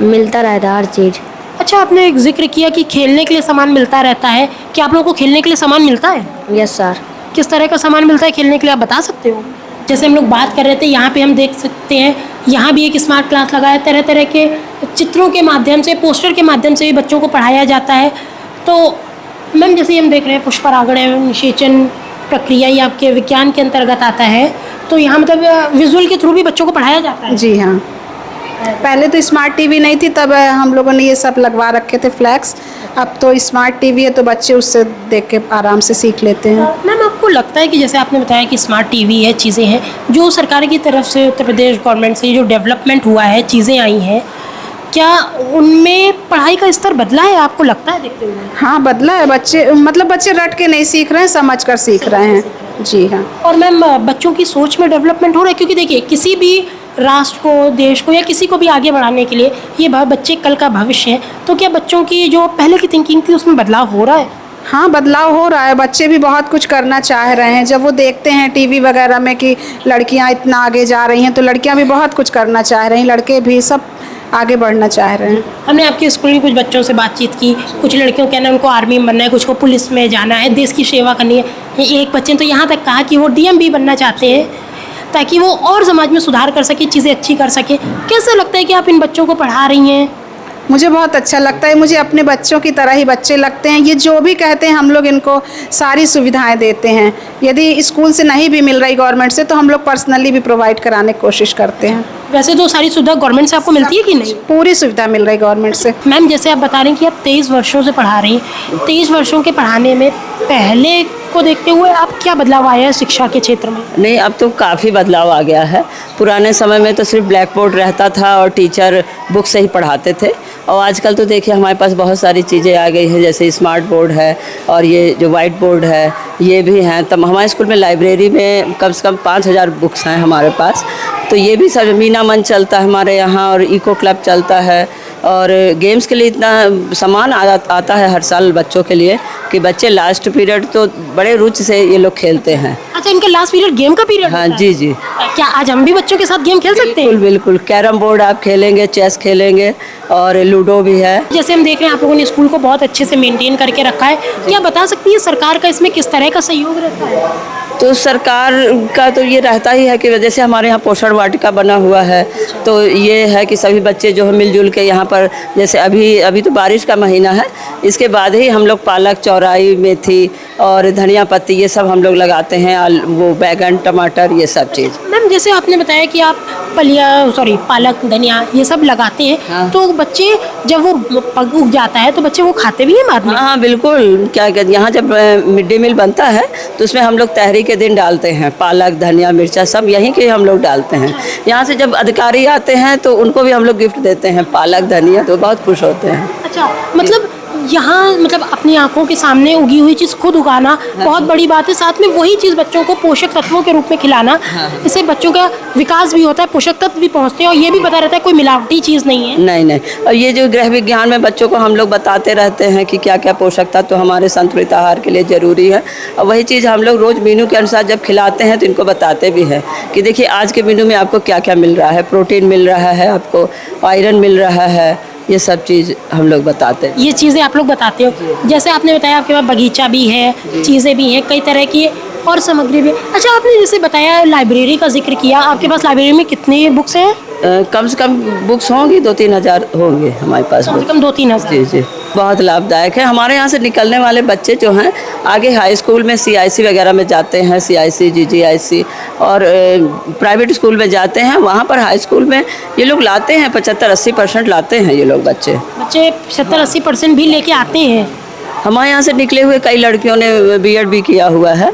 Speaker 2: मिलता रहता है हर चीज़।
Speaker 1: अच्छा, आपने एक जिक्र किया कि खेलने के लिए सामान मिलता रहता है। क्या आप लोगों को खेलने के लिए सामान मिलता है?
Speaker 2: Yes sir.
Speaker 1: किस तरह का सामान मिलता है खेलने के लिए, आप बता सकते हो? जैसे हम लोग बात कर रहे थे, यहाँ पे हम देख सकते हैं, यहाँ भी एक स्मार्ट क्लास लगा है। तरह तरह के चित्रों के माध्यम से, पोस्टर के माध्यम से भी बच्चों को पढ़ाया जाता है। तो मैम, जैसे हम देख रहे हैं पुष्परागण एवं निषेचन प्रक्रिया, ये आपके विज्ञान के अंतर्गत आता है। तो यहाँ मतलब विजुअल के थ्रू भी बच्चों को पढ़ाया जाता है।
Speaker 3: जी हाँ, पहले तो स्मार्ट टीवी नहीं थी, तब हम लोगों ने ये सब लगवा रखे थे फ्लैक्स। अब तो स्मार्ट टीवी है तो बच्चे उससे देख के आराम से सीख लेते हैं।
Speaker 1: मैम, आपको लगता है कि जैसे आपने बताया कि स्मार्ट टीवी है, चीज़ें हैं, जो सरकार की तरफ से, उत्तर प्रदेश गवर्नमेंट से जो डेवलपमेंट हुआ है, चीज़ें आई हैं, क्या उनमें पढ़ाई का स्तर बदला है, आपको लगता है देखते हुए?
Speaker 3: हाँ, बदला है। बच्चे रट के नहीं सीख रहे हैं, समझ कर सीख रहे हैं। जी हाँ।
Speaker 1: और मैम, बच्चों की सोच में डेवलपमेंट हो रहा है, क्योंकि देखिए किसी भी राष्ट्र को, देश को या किसी को भी आगे बढ़ाने के लिए ये बच्चे कल का भविष्य है। तो क्या बच्चों की जो पहले की थिंकिंग थी उसमें बदलाव हो रहा है?
Speaker 3: हाँ, बदलाव हो रहा है। बच्चे भी बहुत कुछ करना चाह रहे हैं। जब वो देखते हैं टीवी वगैरह में कि लड़कियां इतना आगे जा रही हैं, तो लड़कियां भी बहुत कुछ करना चाह रही हैं। लड़के भी सब आगे बढ़ना चाह रहे हैं।
Speaker 1: हमने आपके स्कूल में कुछ बच्चों से बातचीत की, कुछ लड़कियों का कहना है उनको आर्मी में बनना है, कुछ को पुलिस में जाना है, देश की सेवा करनी है। एक बच्चे ने तो यहाँ तक कहा कि वो डीएम भी बनना चाहते हैं, ताकि वो और समाज में सुधार कर सके, चीज़ें अच्छी कर सके। कैसा लगता है कि आप इन बच्चों को पढ़ा रही हैं?
Speaker 3: मुझे बहुत अच्छा लगता है। मुझे अपने बच्चों की तरह ही बच्चे लगते हैं। ये जो भी कहते हैं हम लोग इनको सारी सुविधाएं देते हैं। यदि स्कूल से नहीं भी मिल रही गवर्नमेंट से, तो हम लोग पर्सनली भी प्रोवाइड कराने की कोशिश करते हैं।
Speaker 1: वैसे तो सारी सुविधा गवर्नमेंट से आपको मिलती है कि नहीं?
Speaker 3: पूरी सुविधा मिल रही गवर्नमेंट से।
Speaker 1: मैम, जैसे आप बता रही हैं कि आप 23 वर्षों से पढ़ा रही हैं, 23 वर्षों के पढ़ाने में पहले को देखते हुए आप क्या बदलाव आया है शिक्षा के क्षेत्र में?
Speaker 5: नहीं, अब तो काफ़ी बदलाव आ गया है। पुराने समय में तो सिर्फ ब्लैक बोर्ड रहता था और टीचर बुक से ही पढ़ाते थे, और आजकल तो देखिए हमारे पास बहुत सारी चीज़ें आ गई हैं, जैसे स्मार्ट बोर्ड है और ये जो वाइट बोर्ड है ये भी हैं। तब हमारे स्कूल में लाइब्रेरी में कम से कम 5000 बुक्स हैं हमारे पास। तो ये भी सब, मीना मंच चलता है हमारे यहाँ और इको क्लब चलता है, और गेम्स के लिए इतना सामान आता है हर साल बच्चों के लिए कि बच्चे लास्ट पीरियड तो बड़े रुचि से ये लोग खेलते हैं।
Speaker 1: अच्छा, इनके लास्ट पीरियड गेम का पीरियड?
Speaker 5: हाँ जी जी।
Speaker 1: क्या आज हम भी बच्चों के साथ गेम खेल सकते हैं?
Speaker 5: बिल्कुल बिल्कुल, कैरम बोर्ड आप खेलेंगे, चेस खेलेंगे और लूडो भी है।
Speaker 1: जैसे हम देख रहे हैं आप लोगों ने स्कूल को बहुत अच्छे से मेंटेन करके रखा है, क्या बता सकती है सरकार का इसमें किस तरह का सहयोग रहता है?
Speaker 5: तो सरकार का तो ये रहता ही है कि जैसे हमारे यहाँ पोषण वाटिका बना हुआ है, तो ये है कि सभी बच्चे जो है मिलजुल के यहाँ पर, जैसे अभी तो बारिश का महीना है, इसके बाद ही हम लोग पालक, चौराई, मेथी और धनिया पत्ती ये सब हम लोग लगाते हैं, वो बैगन, टमाटर, ये सब चीज़।
Speaker 1: मैम, जैसे आपने बताया कि आप पालक, धनिया ये सब लगाते हैं,
Speaker 5: हाँ।
Speaker 1: तो बच्चे जब वो पग उग जाता है तो बच्चे वो खाते भी हैं बाद में?
Speaker 5: हाँ बिल्कुल। क्या कहते, यहाँ जब मिड डे मील बनता है तो उसमें हम लोग तहरी के दिन डालते हैं पालक, धनिया, मिर्चा सब यहीं के हम लोग डालते हैं। यहाँ से जब अधिकारी आते हैं तो उनको भी हम लोग गिफ्ट देते हैं पालक, धनिया, तो बहुत खुश होते हैं।
Speaker 1: अच्छा, मतलब यहाँ मतलब अपनी आंखों के सामने उगी हुई चीज़ खुद उगाना बहुत बड़ी बात है, साथ में वही चीज़ बच्चों को पोषक तत्वों के रूप में खिलाना, इससे बच्चों का विकास भी होता है, पोषक तत्व भी पहुँचते हैं, और ये भी पता रहता है कोई मिलावटी चीज़ नहीं है।
Speaker 5: नहीं, और ये जो गृह विज्ञान में बच्चों को हम लोग बताते रहते हैं कि क्या क्या पोषक तत्व हमारे संतुलित आहार के लिए ज़रूरी है, और वही चीज़ हम लोग रोज़ मेनू के अनुसार जब खिलाते हैं तो इनको बताते भी हैं कि देखिए आज के मेनू में आपको क्या क्या मिल रहा है, प्रोटीन मिल रहा है, आपको आयरन मिल रहा है, ये सब चीज़ हम लोग बताते हैं।
Speaker 1: ये चीज़ें आप लोग बताते हो। जैसे आपने बताया आपके पास बगीचा भी है, चीज़ें भी हैं, कई तरह की और सामग्री भी है। अच्छा, आपने जैसे बताया लाइब्रेरी का जिक्र किया, आपके पास लाइब्रेरी में कितनी बुक्स हैं?
Speaker 5: कम से कम बुक्स होंगी 2-3 हज़ार होंगे हमारे पास।
Speaker 1: कम से कम 2-3 हज़ार।
Speaker 5: जी जी, बहुत लाभदायक है। हमारे यहाँ से निकलने वाले बच्चे जो हैं आगे हाई स्कूल में CIC वगैरह में जाते हैं, CIC, GGIC, और प्राइवेट स्कूल में जाते हैं। वहाँ पर हाई स्कूल में ये लोग लाते हैं 75-80% लाते हैं ये लोग बच्चे
Speaker 1: 75-80% भी लेके आते हैं।
Speaker 5: हमारे यहाँ से निकले हुए कई लड़कियों ने B.Ed भी किया हुआ है।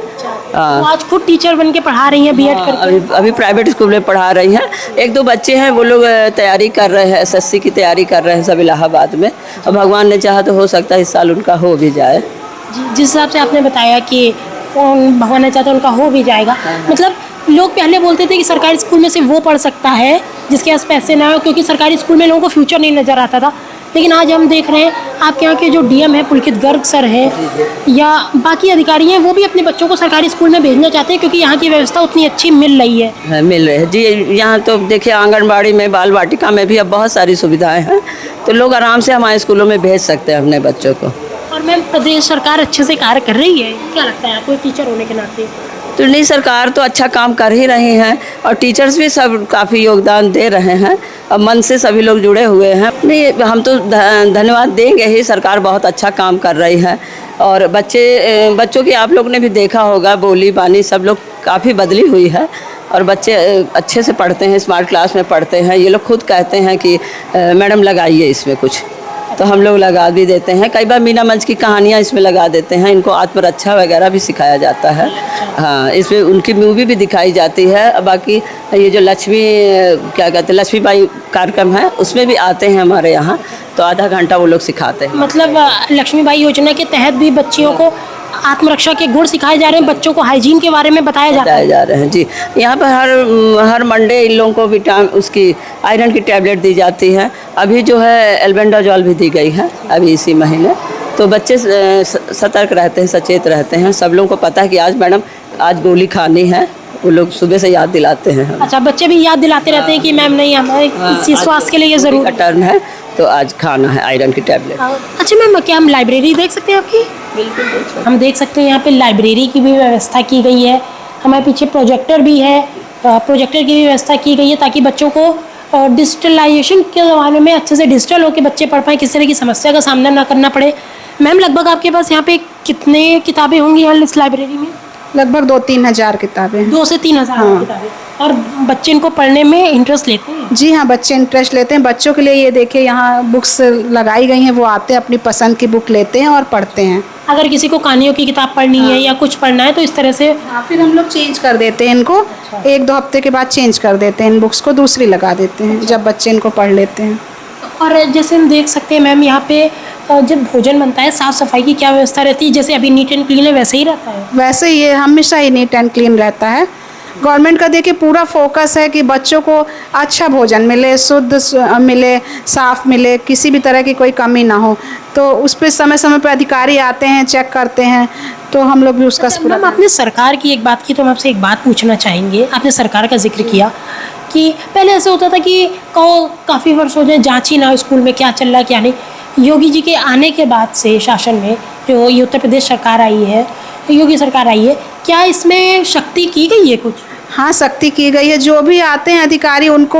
Speaker 1: तो आज खुद टीचर बन के पढ़ा रही हैं, B.Ed करके?
Speaker 5: अभी प्राइवेट स्कूल में पढ़ा रही हैं। 1-2 बच्चे हैं, वो लोग तैयारी कर रहे हैं, SSC की तैयारी कर रहे हैं सब इलाहाबाद में। अब भगवान ने चाहा तो हो सकता है इस साल उनका हो भी जाए।
Speaker 1: जिस हिसाब से आपने बताया कि भगवान ने चाहा तो उनका हो भी जाएगा, मतलब लोग पहले बोलते थे कि सरकारी स्कूल में सिर्फ वो पढ़ सकता है जिसके पास पैसे ना हो, क्योंकि सरकारी स्कूल में लोगों को फ्यूचर नहीं नज़र आता था। लेकिन आज हम देख रहे हैं आपके यहाँ के जो DM है पुलकित गर्ग सर हैं या बाकी अधिकारी हैं, वो भी अपने बच्चों को सरकारी स्कूल में भेजना चाहते हैं, क्योंकि यहाँ की व्यवस्था उतनी अच्छी मिल रही है।
Speaker 5: मिल रही है जी। यहाँ तो देखिए आंगनबाड़ी में, बाल वाटिका में भी अब बहुत सारी सुविधाएं हैं, तो लोग आराम से हमारे स्कूलों में भेज सकते हैं अपने बच्चों को।
Speaker 1: और मैम, प्रदेश सरकार अच्छे से कार्य कर रही है, क्या लगता है आपको एक टीचर होने के नाते?
Speaker 5: तो नहीं, सरकार तो अच्छा काम कर ही रही हैं और टीचर्स भी सब काफ़ी योगदान दे रहे हैं और मन से सभी लोग जुड़े हुए हैं। नहीं, हम तो धन्यवाद देंगे ही, सरकार बहुत अच्छा काम कर रही है। और बच्चों की आप लोग ने भी देखा होगा, बोली बानी सब लोग काफ़ी बदली हुई है और बच्चे अच्छे से पढ़ते हैं, स्मार्ट क्लास में पढ़ते हैं। ये लोग खुद कहते हैं कि मैडम लगाइए इसमें कुछ, तो हम लोग लगा भी देते हैं। कई बार मीना मंच की कहानियाँ इसमें लगा देते हैं। इनको आत्मरक्षा वगैरह भी सिखाया जाता है। हाँ, इसमें उनकी मूवी भी दिखाई जाती है। बाकी ये जो क्या कहते हैं, लक्ष्मीबाई कार्यक्रम है, उसमें भी आते हैं हमारे यहाँ, तो आधा घंटा वो लोग सिखाते हैं।
Speaker 1: मतलब लक्ष्मीबाई योजना के तहत भी बच्चियों को आत्मरक्षा के गुण सिखाए जा रहे हैं, बच्चों को हाइजीन के बारे में बताया जा
Speaker 5: रहे हैं जी। यहाँ पर हर मंडे इन लोगों को विटामिन उसकी आयरन की टैबलेट दी जाती है। अभी जो है एल्बेंडाजॉल भी दी गई है अभी इसी महीने। तो बच्चे सतर्क रहते हैं, सचेत रहते हैं। सब लोगों को पता है कि आज मैडम आज गोली खानी है, वो लोग सुबह से याद दिलाते हैं।
Speaker 1: अच्छा, बच्चे भी याद दिलाते रहते हैं कि मैम नहीं, हमारे स्वास्थ्य के लिए ये ज़रूर
Speaker 5: का टर्न है, तो आज खाना है आयरन की टैबलेट।
Speaker 1: अच्छा मैम, क्या हम लाइब्रेरी देख सकते हैं आपकी?
Speaker 5: बिल्कुल
Speaker 1: हम देख सकते हैं यहाँ पे लाइब्रेरी की भी व्यवस्था की गई है। हमारे पीछे प्रोजेक्टर भी है, प्रोजेक्टर की भी व्यवस्था की गई है ताकि बच्चों को डिजिटलाइजेशन के ज़माने में अच्छे से डिजिटल होकर बच्चे पढ़ पाएँ, किसी तरह की समस्या का सामना ना करना पड़े। मैम, लगभग आपके पास यहाँ पे कितने किताबें होंगी यहाँ इस लाइब्रेरी में?
Speaker 3: लगभग 2-3 हज़ार किताबें।
Speaker 1: 2 से 3 हज़ार किताबें। और बच्चे इनको पढ़ने में इंटरेस्ट लेते हैं?
Speaker 3: जी हाँ, बच्चे इंटरेस्ट लेते हैं। बच्चों के लिए ये देखिए यहाँ बुक्स लगाई गई हैं, वो आते हैं अपनी पसंद की बुक लेते हैं और पढ़ते हैं।
Speaker 1: अगर किसी को कहानियों की किताब पढ़नी है या कुछ पढ़ना है तो इस तरह से
Speaker 3: फिर हम लोग चेंज कर देते हैं इनको। 1-2 हफ्ते के बाद चेंज कर देते हैं इन बुक्स को, दूसरी लगा देते हैं जब बच्चे इनको पढ़ लेते हैं।
Speaker 1: और जैसे हम देख सकते हैं मैम, यहाँ पे जब भोजन बनता है, साफ़ सफाई की क्या व्यवस्था रहती है? जैसे अभी नीट एंड क्लीन है वैसे ही रहता है?
Speaker 3: वैसे ये हमेशा ही नीट एंड क्लीन रहता है। गवर्नमेंट का देखिए पूरा फोकस है कि बच्चों को अच्छा भोजन मिले, शुद्ध मिले, साफ़ मिले, किसी भी तरह की कोई कमी ना हो। तो उस पर समय समय पर अधिकारी आते हैं, चेक करते हैं, तो हम लोग भी उसका
Speaker 1: मैम, आपने सरकार की एक बात की तो हम आपसे एक बात पूछना चाहेंगे। आपने सरकार का जिक्र किया कि पहले ऐसे होता था कि काफ़ी वर्ष हो जाए जाँच ही ना स्कूल में क्या चल रहा है क्या नहीं। योगी जी के आने के बाद से शासन में जो ये उत्तर प्रदेश सरकार आई है, योगी सरकार आई है, क्या इसमें सख्ती की गई है कुछ?
Speaker 3: हाँ, सख्ती की गई है। जो भी आते हैं अधिकारी उनको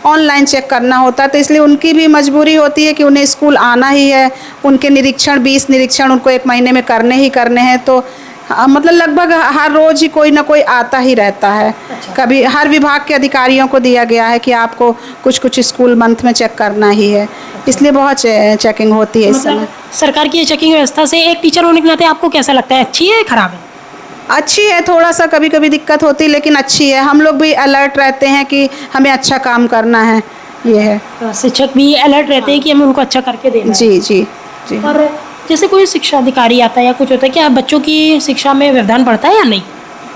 Speaker 3: ऑनलाइन चेक करना होता है, तो इसलिए उनकी भी मजबूरी होती है कि उन्हें स्कूल आना ही है। उनके निरीक्षण 20 निरीक्षण उनको 1 महीने में करने ही करने हैं। तो मतलब लगभग हर रोज़ ही कोई ना कोई आता ही रहता है। कभी हर विभाग के अधिकारियों को दिया गया है कि आपको कुछ स्कूल मंथ में चेक करना ही है, इसलिए बहुत चेकिंग होती है इस समय।
Speaker 1: सरकार की चेकिंग व्यवस्था से एक टीचर होने के नाते आपको कैसा लगता है, अच्छी है खराब है?
Speaker 3: अच्छी है, थोड़ा सा कभी कभी दिक्कत होती है लेकिन अच्छी है। हम लोग भी अलर्ट रहते हैं कि हमें अच्छा काम करना है, ये है।
Speaker 1: शिक्षक भी अलर्ट रहते हैं कि हमें उनको अच्छा करके देना है।
Speaker 3: जी जी जी।
Speaker 1: और जैसे कोई शिक्षा अधिकारी आता है या कुछ होता है, क्या बच्चों की शिक्षा में व्यवधान पड़ता है या नहीं?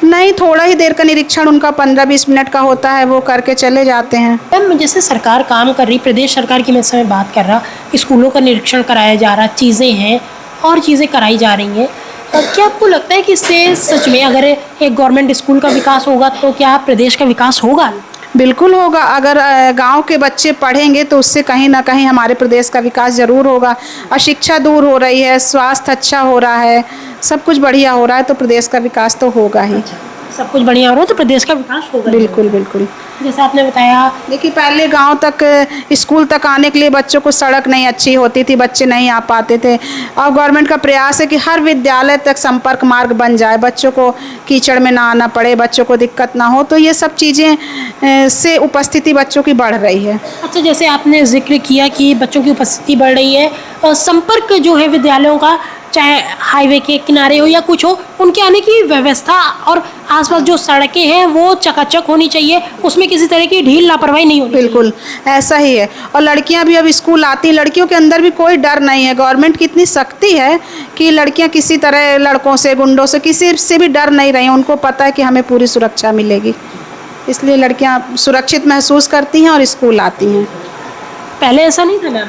Speaker 3: नहीं, थोड़ा ही देर का निरीक्षण उनका 15-20 मिनट का होता है, वो करके चले जाते हैं।
Speaker 1: मैम, जैसे सरकार काम कर रही, प्रदेश सरकार की मैं इस समय बात कर रहा, स्कूलों का निरीक्षण कराया जा रहा, चीज़ें हैं और चीज़ें कराई जा रही हैं, क्या आपको लगता है कि इससे सच में अगर एक गवर्नमेंट स्कूल का विकास होगा तो क्या प्रदेश का विकास होगा?
Speaker 3: बिल्कुल होगा। अगर गांव के बच्चे पढ़ेंगे तो उससे कहीं ना कहीं हमारे प्रदेश का विकास ज़रूर होगा। अशिक्षा दूर हो रही है, स्वास्थ्य अच्छा हो रहा है, सब कुछ बढ़िया हो रहा है, तो प्रदेश का विकास तो होगा ही।
Speaker 1: सब कुछ बढ़िया हो रहा है तो प्रदेश का विकास होगा।
Speaker 3: बिल्कुल बिल्कुल।
Speaker 1: जैसे आपने बताया,
Speaker 3: देखिए पहले गांव तक स्कूल तक आने के लिए बच्चों को सड़क नहीं अच्छी होती थी, बच्चे नहीं आ पाते थे। और गवर्नमेंट का प्रयास है कि हर विद्यालय तक संपर्क मार्ग बन जाए, बच्चों को कीचड़ में ना आना पड़े, बच्चों को दिक्कत ना हो। तो ये सब चीज़ें से उपस्थिति बच्चों की बढ़ रही है।
Speaker 1: अच्छा, जैसे आपने जिक्र किया कि बच्चों की उपस्थिति बढ़ रही है और संपर्क जो है विद्यालयों का, चाहे हाईवे के किनारे हो या कुछ हो, उनके आने की व्यवस्था और आसपास जो सड़कें हैं वो चकाचक होनी चाहिए, उसमें किसी तरह की ढील लापरवाही नहीं होनी।
Speaker 3: बिल्कुल ऐसा ही है। और लड़कियां भी अब स्कूल आती हैं, लड़कियों के अंदर भी कोई डर नहीं है। गवर्नमेंट की इतनी सख्ती है कि लड़कियां किसी तरह लड़कों से, गुंडों से, किसी से भी डर नहीं रही। उनको पता है कि हमें पूरी सुरक्षा मिलेगी, इसलिए लड़कियां सुरक्षित महसूस करती हैं और स्कूल आती हैं।
Speaker 1: पहले ऐसा नहीं था मैम?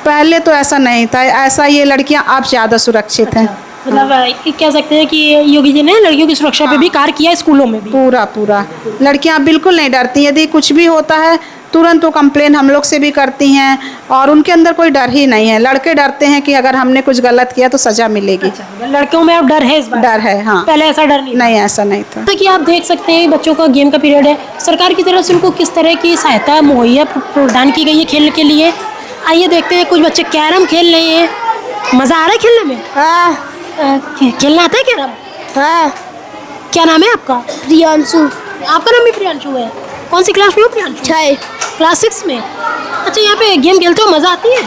Speaker 3: पहले तो ऐसा नहीं था, ऐसा ये लड़कियां अब ज़्यादा सुरक्षित हैं।
Speaker 1: मतलब ये कह सकते हैं कि योगी जी ने लड़कियों की सुरक्षा पे भी कार्य किया, स्कूलों में भी
Speaker 3: पूरा। लड़कियां अब बिल्कुल नहीं डरती। यदि कुछ भी होता है तुरंत वो कंप्लेन हम लोग से भी करती हैं और उनके अंदर कोई डर ही नहीं है। लड़के डरते हैं कि अगर हमने कुछ गलत किया तो सज़ा मिलेगी।
Speaker 1: लड़कियों में अब डर है इस बार?
Speaker 3: डर है, हाँ।
Speaker 1: पहले ऐसा डर नहीं?
Speaker 3: नहीं, ऐसा नहीं था।
Speaker 1: जैसा कि आप देख सकते हैं बच्चों का गेम का पीरियड है, सरकार की तरफ से उनको किस तरह की सहायता मुहैया प्रदान की गई है खेलने के लिए। आइए देखते हैं, कुछ बच्चे कैरम खेल रहे हैं। मज़ा आ रहा है खेलने में?
Speaker 2: हाँ
Speaker 1: खेलना आता है कैरम?
Speaker 2: हाँ।
Speaker 1: क्या नाम है आपका?
Speaker 2: प्रियांशु।
Speaker 1: आपका नाम भी प्रियांशु है? कौन सी क्लास में हो प्रियांशु?
Speaker 2: 6।
Speaker 1: क्लास 6 में। अच्छा, यहाँ पे गेम खेलते हो, मज़ा आती है?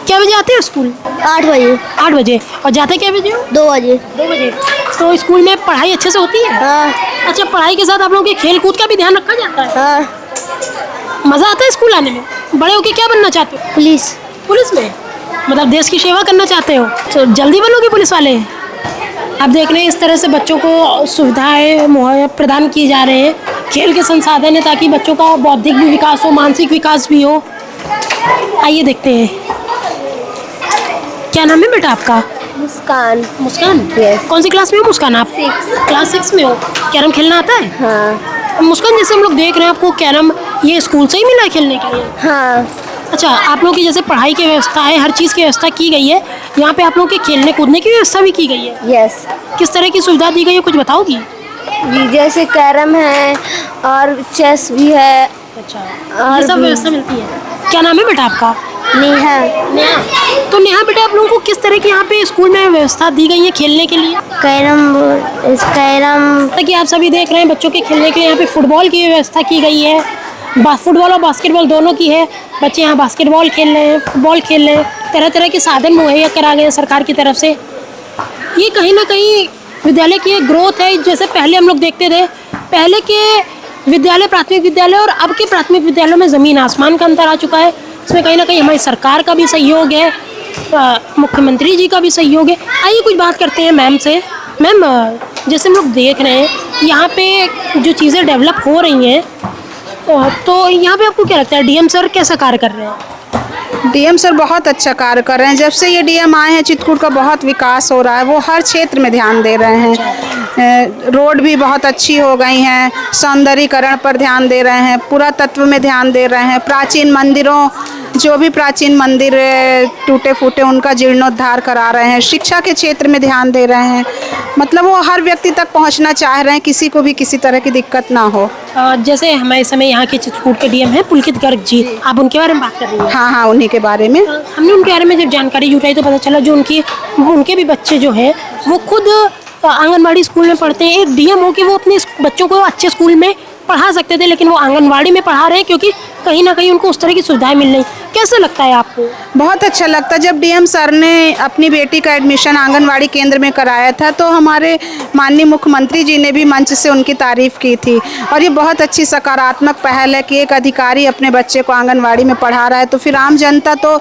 Speaker 1: क्या बजे आते हो स्कूल?
Speaker 2: 8 बजे।
Speaker 1: 8 बजे। और जाते क्या बजे हो?
Speaker 2: 2 बजे।
Speaker 1: 2 बजे। तो स्कूल में पढ़ाई अच्छे से होती है?
Speaker 2: हाँ
Speaker 1: अच्छा, पढ़ाई के साथ आप लोगों के खेल कूद का भी ध्यान रखा जाता है?
Speaker 2: हाँ।
Speaker 1: मज़ा आता है स्कूल आने में? बड़े होके क्या बनना चाहते हो?
Speaker 2: पुलिस।
Speaker 1: पुलिस में? मतलब देश की सेवा करना चाहते हो? तो जल्दी बनोगे पुलिस वाले? आप देख रहे हैं इस तरह से बच्चों को सुविधाएं मुहैया प्रदान किए जा रहे हैं, खेल के संसाधन है ताकि बच्चों का बौद्धिक भी विकास हो, मानसिक विकास भी हो। आइए देखते हैं, क्या नाम है बेटा आपका?
Speaker 4: मुस्कान।
Speaker 1: मुस्कान?
Speaker 4: Yes.
Speaker 1: कौन सी क्लास में हो मुस्कान आप?
Speaker 4: 6।
Speaker 1: क्लास 6 में हो। कैरम खेलना आता है?
Speaker 4: हाँ
Speaker 1: मुस्कान, जैसे हम लोग देख रहे हैं आपको कैरम ये स्कूल से ही मिला है खेलने के लिए?
Speaker 4: हाँ।
Speaker 1: अच्छा, आप लोगों की जैसे पढ़ाई की व्यवस्था है, हर चीज़ की व्यवस्था की गई है, यहाँ पे आप लोगों के खेलने कूदने की व्यवस्था भी की गई है?
Speaker 4: यस।
Speaker 1: किस तरह की सुविधा दी गई है, कुछ बताओगी?
Speaker 4: जी, जैसे कैरम है और चेस भी है।
Speaker 1: अच्छा,
Speaker 4: और
Speaker 1: ये सब
Speaker 4: भी-
Speaker 1: व्यवस्था मिलती है। क्या नाम है बेटा आपका?
Speaker 2: नेहा।
Speaker 1: नेहा। तो नेहा बेटा, आप लोगों को किस तरह की यहाँ पे स्कूल में व्यवस्था दी गई है खेलने के लिए?
Speaker 2: कैरम।
Speaker 1: जैसा कि आप सभी देख रहे हैं, बच्चों के खेलने के लिए यहाँ पे फुटबॉल की व्यवस्था की गई है। फुटबॉल और बास्केटबॉल दोनों की है। बच्चे यहाँ बास्केटबॉल खेल रहे हैं, फुटबॉल खेल रहे हैं। तरह तरह के साधन मुहैया करा गए हैं सरकार की तरफ से। ये कहीं ना कहीं विद्यालय की एक ग्रोथ है। जैसे पहले हम लोग देखते थे, पहले के विद्यालय, प्राथमिक विद्यालय और अब के प्राथमिक विद्यालयों में ज़मीन आसमान का अंतर आ चुका है। इसमें कहीं ना कहीं हमारी सरकार का भी सहयोग है, मुख्यमंत्री जी का भी सहयोग है। आइए कुछ बात करते हैं मैम से। मैम, जैसे हम लोग देख रहे हैं यहाँ पे जो चीज़ें डेवलप हो रही हैं, तो यहाँ पे आपको क्या लगता है डीएम सर कैसा कार्य कर रहे हैं?
Speaker 3: डीएम सर बहुत अच्छा कार्य कर रहे हैं। जब से ये डीएम आए हैं, चित्रकूट का बहुत विकास हो रहा है। वो हर क्षेत्र में ध्यान दे रहे हैं। रोड भी बहुत अच्छी हो गई हैं, सौंदर्यीकरण पर ध्यान दे रहे हैं, पुरातत्व में ध्यान दे रहे हैं, प्राचीन मंदिरों, जो भी प्राचीन मंदिर टूटे फूटे उनका जीर्णोद्धार करा रहे हैं, शिक्षा के क्षेत्र में ध्यान दे रहे हैं। मतलब वो हर व्यक्ति तक पहुंचना चाह रहे हैं, किसी को भी किसी तरह की दिक्कत ना हो।
Speaker 1: जैसे हमारे समय यहाँ के चित्रकूट के डीएम हैं पुलकित गर्ग जी, आप उनके बारे में बात कर रही हैं?
Speaker 3: हाँ हाँ, उन्हीं के बारे में।
Speaker 1: हमने उनके बारे में जब जानकारी जुटाई तो पता चला जो उनके भी बच्चे जो हैं वो खुद आंगनवाड़ी स्कूल में पढ़ते हैं। एक डीएम हो कि वो अपने बच्चों को अच्छे स्कूल में पढ़ा सकते थे, लेकिन वो आंगनवाड़ी में पढ़ा रहे हैं क्योंकि कहीं ना कहीं उनको उस तरह की सुविधाएं मिल रही। कैसा लगता है आपको?
Speaker 3: बहुत अच्छा लगता है। जब डीएम सर ने अपनी बेटी का एडमिशन आंगनवाड़ी केंद्र में कराया था तो हमारे माननीय मुख्यमंत्री जी ने भी मंच से उनकी तारीफ़ की थी। और ये बहुत अच्छी सकारात्मक पहल है कि एक अधिकारी अपने बच्चे को आंगनवाड़ी में पढ़ा रहा है। तो फिर आम जनता तो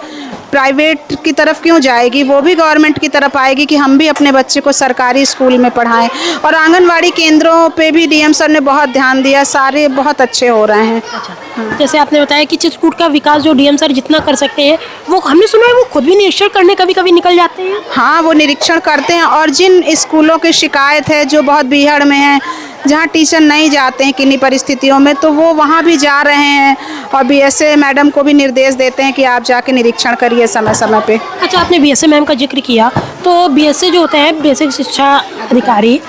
Speaker 3: प्राइवेट की तरफ क्यों जाएगी, वो भी गवर्नमेंट की तरफ आएगी कि हम भी अपने बच्चे को सरकारी स्कूल में पढ़ाएं। और आंगनवाड़ी केंद्रों पे भी डीएम सर ने बहुत ध्यान दिया, सारे बहुत अच्छे हो रहे हैं।
Speaker 1: अच्छा, जैसे आपने बताया कि चित्रकूट का विकास जो डीएम सर जितना कर सकते हैं, वो हमने सुना है वो खुद भी निरीक्षण करने कभी कभी निकल जाते हैं।
Speaker 3: हाँ, वो निरीक्षण करते हैं और जिन स्कूलों की शिकायत है जो बहुत बीहड़ में है, जहाँ टीचर नहीं जाते हैं किन्हीं परिस्थितियों में, तो वो वहाँ भी जा रहे हैं और बीएसए मैडम को भी निर्देश देते हैं कि आप जाके निरीक्षण करिए समय समय पे।
Speaker 1: अच्छा, आपने बीएसए मैम का जिक्र किया, तो बीएसए जो होता है बेसिक शिक्षा अधिकारी,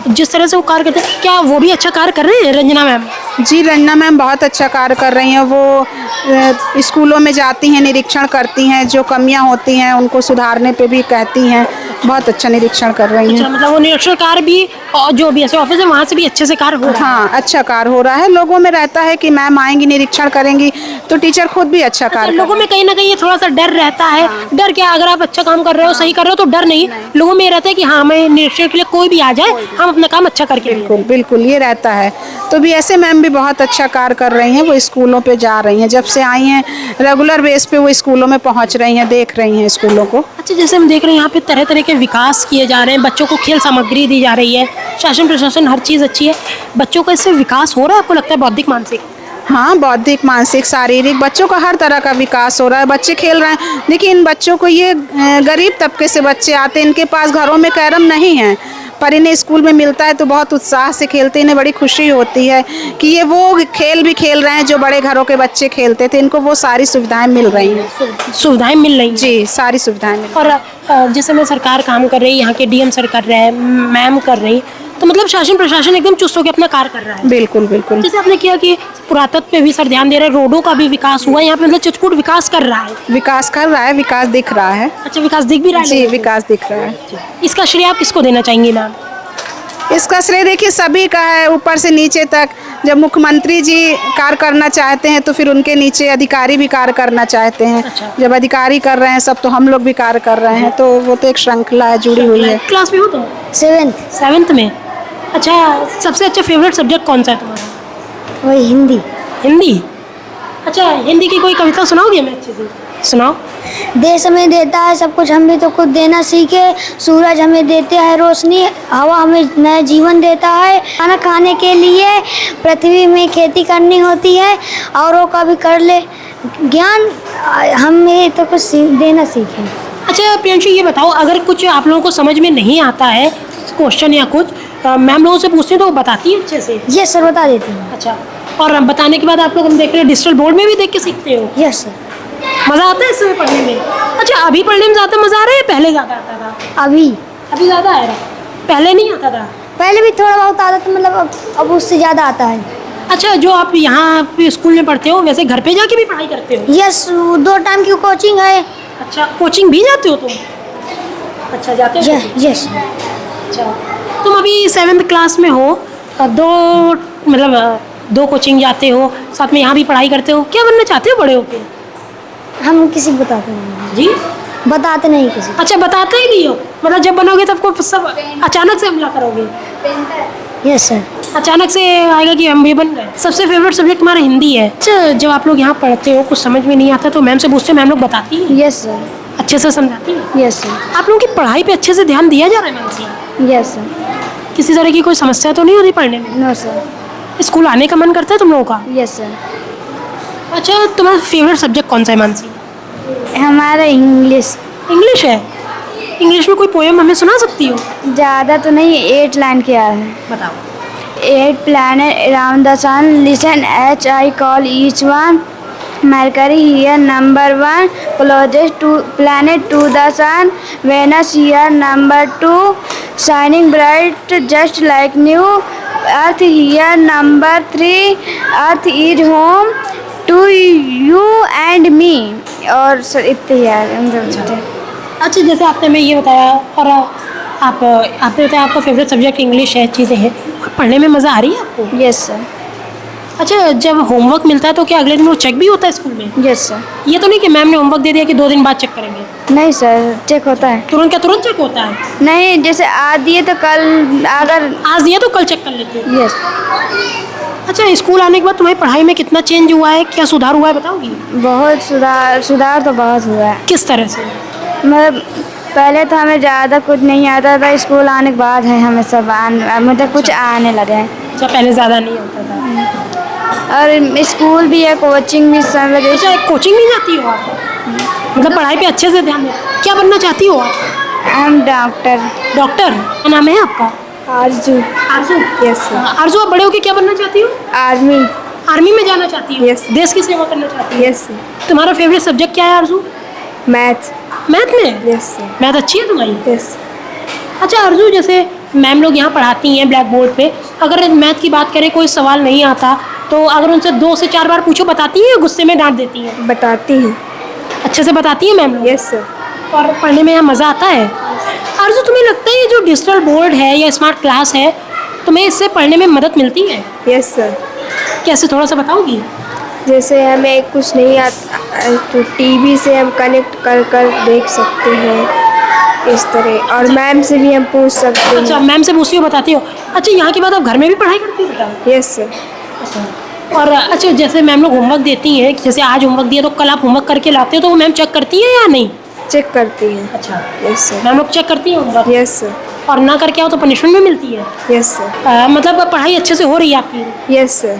Speaker 1: जिस तरह से वो कार्य करते हैं, क्या वो भी अच्छा कार्य कर रहे हैं रंजना मैम?
Speaker 3: जी, रंजना मैम बहुत अच्छा कार्य कर रही हैं। वो स्कूलों में जाती हैं, निरीक्षण करती हैं, जो कमियां होती हैं उनको सुधारने पे भी कहती हैं। बहुत अच्छा निरीक्षण कर रही हैं।
Speaker 1: अच्छा, मतलब वो निरीक्षण कार्य भी, और जो बीएसए ऑफिस है वहाँ से भी अच्छे से कार्य हो रहा है?
Speaker 3: हाँ, अच्छा कार्य हो रहा है। लोगों में रहता है कि मैम आएंगी, निरीक्षण करेंगी, तो टीचर खुद भी अच्छा कार्य
Speaker 1: लोगों में कहीं ना कहीं ये थोड़ा सा डर रहता है। डर क्या, अगर आप अच्छा काम कर रहे हो, सही कर रहे हो तो डर नहीं, लोगों में ये रहता है कि हाँ, हमें निरीक्षण के लिए कोई भी आ जाए, हम अपना काम अच्छा करके।
Speaker 3: बिल्कुल बिल्कुल, ये रहता है। तो बीएसए मैम भी बहुत अच्छा कार्य कर रही हैं। वो स्कूलों पे जा रही हैं, जब से आई हैं रेगुलर बेस पे वो स्कूलों में पहुंच रही हैं, देख रही हैं स्कूलों को।
Speaker 1: अच्छा, जैसे हम देख रहे हैं यहाँ पे तरह तरह के विकास किए जा रहे हैं, बच्चों को खेल सामग्री दी जा रही है, शासन प्रशासन हर चीज़ अच्छी है। बच्चों का इससे विकास हो रहा है, आपको लगता है बौद्धिक मानसिक?
Speaker 3: हाँ, बौद्धिक मानसिक शारीरिक बच्चों का हर तरह का विकास हो रहा है। बच्चे खेल रहे हैं। देखिए, इन बच्चों को, ये गरीब तबके से बच्चे आते हैं, इनके पास घरों में कैरम नहीं है, पर इन्हें स्कूल में मिलता है तो बहुत उत्साह से खेलते हैं। इन्हें बड़ी खुशी होती है कि ये वो खेल भी खेल रहे हैं जो बड़े घरों के बच्चे खेलते थे। इनको वो सारी सुविधाएं मिल रही हैं।
Speaker 1: सुविधाएं मिल रही हैं।
Speaker 3: जी, सारी सुविधाएं मिल
Speaker 1: और जैसे मैं सरकार काम कर रही है, यहाँ के डीएम सर कर रहे हैं, मैम कर रही, तो मतलब शासन प्रशासन एकदम चुस्त होकर अपना कार्य कर रहा है।
Speaker 3: बिल्कुल बिल्कुल।
Speaker 1: जैसे आपने किया कि पुरातत्व पे भी सर ध्यान दे रहे हैं, रोडों का भी विकास हुआ है यहाँ पे, मतलब चित्रकूट विकास कर रहा है।
Speaker 3: विकास कर रहा है, विकास दिख रहा है।
Speaker 1: अच्छा, विकास दिख भी रहा है।
Speaker 3: जी, विकास दिख रहा है।
Speaker 1: इसका श्रेय आप किसको देना चाहेंगे मैम?
Speaker 3: इसका श्रेय देखिए सभी का है, ऊपर से नीचे तक। जब मुख्यमंत्री जी कार्य करना चाहते हैं तो फिर उनके नीचे अधिकारी भी कार्य करना चाहते हैं।
Speaker 1: अच्छा।
Speaker 3: जब अधिकारी कर रहे हैं सब, तो हम लोग भी कार्य कर रहे हैं, तो वो तो एक श्रृंखला है, जुड़ी हुई है।
Speaker 1: क्लास में हो तुम? 7th में। अच्छा, सबसे अच्छा फेवरेट सब्जेक्ट कौन सा है तुम्हारा?
Speaker 2: वही हिंदी।
Speaker 1: हिंदी। अच्छा, हिंदी की कोई कविता सुनाओगे हमें अच्छे से? सुनाओ।
Speaker 2: देश हमें देता है सब कुछ, हम भी तो खुद देना सीखे। सूरज हमें देते हैं रोशनी, हवा हमें नया जीवन देता है। खाना खाने के लिए पृथ्वी में खेती करनी होती है, औरों का भी कर ले ज्ञान, हमें तो कुछ देना सीखे।
Speaker 1: अच्छा प्रियंशु, ये बताओ, अगर कुछ आप लोगों को समझ में नहीं आता है क्वेश्चन या कुछ, मैम लोगों से पूछते हैं तो वो बताती है अच्छे से?
Speaker 2: यस सर, बता देते हैं।
Speaker 1: अच्छा, और बताने के बाद आप लोग, हम देख रहे हैं डिजिटल बोर्ड में भी देख के सीखते हो?
Speaker 2: Yes sir.
Speaker 1: मज़ा आता है इसमें पढ़ने में? अच्छा, अभी पढ़ने में ज़्यादा मज़ा आ रहा है, पहले ज़्यादा आता था?
Speaker 2: अभी
Speaker 1: ज़्यादा आ रहा है, पहले नहीं आता था?
Speaker 2: पहले भी थोड़ा बहुत आता था, मतलब अब उससे ज़्यादा आता है।
Speaker 1: अच्छा, जो आप यहाँ पे स्कूल में पढ़ते हो, वैसे घर पे जाके भी पढ़ाई करते हो?
Speaker 2: यस, 2 टाइम की कोचिंग है।
Speaker 1: अच्छा, कोचिंग भी जाते हो तुम? अच्छा, जाते हो?
Speaker 2: यस।
Speaker 1: अच्छा, तुम अभी 7th क्लास में हो, दो कोचिंग जाते हो, साथ में यहाँ भी पढ़ाई करते हो, क्या बनना चाहते हो बड़े होके?
Speaker 2: हम किसी को बताते नहीं।
Speaker 1: जी,
Speaker 2: बताते नहीं किसी।
Speaker 1: अच्छा, बताते ही नहीं हो, मतलब जब बनोगे तब को सब अचानक से हमला करोगे?
Speaker 2: Yes sir.
Speaker 1: अचानक से आएगा कि हम भी बन गए। सबसे फेवरेट सब्जेक्ट हमारा हिंदी है। अच्छा, जब आप लोग यहाँ पढ़ते हो, कुछ समझ में नहीं आता तो मैम से पूछते हो, मैम लोग बताती है?
Speaker 2: Yes sir.
Speaker 1: अच्छे से समझाती है?
Speaker 2: Yes sir.
Speaker 1: आप लोगों की पढ़ाई पे अच्छे से ध्यान दिया जा रहा है मैम से?
Speaker 2: Yes sir.
Speaker 1: किसी तरह की कोई समस्या तो नहीं हो रही पढ़ने में?
Speaker 2: No sir.
Speaker 1: स्कूल आने का मन करता है तुम लोगों का?
Speaker 2: Yes sir.
Speaker 1: अच्छा, तुम्हारा फेवरेट सब्जेक्ट कौन सा है मानसी?
Speaker 2: हमारा इंग्लिश।
Speaker 1: इंग्लिश है। इंग्लिश में कोई पोएम हमें सुना सकती हो?
Speaker 2: ज़्यादा तो नहीं, 8 लाइन किया है।
Speaker 1: बताओ।
Speaker 2: 8 planet around the sun, listen as I call each one. Mercury here number 1, closest to planet to the sun. Venus here number 2, shining bright just like new. Earth here number 3, Earth is home to you and me. और sir इतने ही यार।
Speaker 1: अच्छा, जैसे आपने मैं ये बताया, और आपने बताया आपका फेवरेट सब्जेक्ट इंग्लिश है, चीज़ें हैं, और पढ़ने में मज़ा आ रही है आपको?
Speaker 2: Yes sir.
Speaker 1: अच्छा, जब होमवर्क मिलता है तो क्या अगले दिन वो चेक भी होता है स्कूल में?
Speaker 2: Yes sir.
Speaker 1: ये तो नहीं कि मैम ने होमवर्क दे दिया कि 2 दिन बाद चेक करेंगे?
Speaker 2: नहीं सर, चेक होता है।
Speaker 1: तुरंत चेक होता है?
Speaker 2: नहीं, जैसे आज दिए तो कल, अगर
Speaker 1: आज दिया तो कल चेक कर लेते हो?
Speaker 2: यस।
Speaker 1: अच्छा, स्कूल आने के बाद तुम्हारी पढ़ाई में कितना चेंज हुआ है, क्या सुधार हुआ है, बताओगी?
Speaker 2: बहुत सुधार तो बहुत हुआ है।
Speaker 1: किस तरह से?
Speaker 2: मतलब पहले तो हमें ज़्यादा कुछ नहीं आता था, स्कूल आने के बाद है हमें सब मतलब कुछ आने लगा है।
Speaker 1: अच्छा, पहले ज़्यादा नहीं आता था।
Speaker 2: और स्कूल भी है, कोचिंग भी सब।
Speaker 1: अच्छा, कोचिंग नहीं जाती हो आप? मतलब पढ़ाई पे अच्छे से ध्यान दे। क्या बनना चाहती हो आप?
Speaker 2: हम डॉक्टर।
Speaker 1: डॉक्टर? क्या नाम है आपका?
Speaker 2: आरजू।
Speaker 1: आरजू?
Speaker 2: Yes sir.
Speaker 1: आरजू, आप बड़े होके क्या बनना चाहती हो?
Speaker 2: आर्मी।
Speaker 1: आर्मी में जाना चाहती हो?
Speaker 2: Yes.
Speaker 1: देश की सेवा करना चाहती हो?
Speaker 2: यस।
Speaker 1: तुम्हारा फेवरेट सब्जेक्ट क्या है आरजू?
Speaker 2: मैथ।
Speaker 1: मैथ में?
Speaker 2: Yes sir.
Speaker 1: मैथ अच्छी है तुम्हारी?
Speaker 2: यस।
Speaker 1: अच्छा आरजू, जैसे मैम लोग यहाँ पढ़ाती हैं ब्लैक बोर्ड पे, अगर मैथ की बात करें, कोई सवाल नहीं आता तो अगर उनसे 2 से 4 बार पूछो, बताती हैं या गुस्से में डांट देती हैं?
Speaker 2: बताती हैं।
Speaker 1: अच्छे से बताती हैं मैम लोग?
Speaker 2: Yes sir.
Speaker 1: और पढ़ने में यहाँ मज़ा आता है? आरजू, तुम्हें लगता है ये जो डिजिटल बोर्ड है या स्मार्ट क्लास है, तुम्हें इससे पढ़ने में मदद मिलती है?
Speaker 2: Yes sir.
Speaker 1: कैसे, थोड़ा सा बताओगी?
Speaker 2: जैसे हमें कुछ नहीं आता तो टीवी से हम कनेक्ट कर देख सकते हैं इस तरह, और मैम से भी हम पूछ सकते हैं।
Speaker 1: अच्छा, मैम से पूछती हो, बताती हो। अच्छा, यहाँ के बाद आप घर में भी पढ़ाई करती हो बेटा?
Speaker 2: Yes sir.
Speaker 1: और अच्छा, जैसे मैम लोग होमवर्क देती हैं, जैसे आज होमवर्क दिया तो कल आप होमवर्क करके लाते हो, तो वो मैम चेक करती है या नहीं?
Speaker 2: चेक करती हैं।
Speaker 1: अच्छा,
Speaker 2: यस सर।
Speaker 1: मैम लोग चेक करती हैं होमवर्क?
Speaker 2: Yes sir.
Speaker 1: और ना करके आओ तो पनिशमेंट भी मिलती है?
Speaker 2: Yes sir.
Speaker 1: मतलब पढ़ाई अच्छे से हो रही है आपकी?
Speaker 2: Yes sir.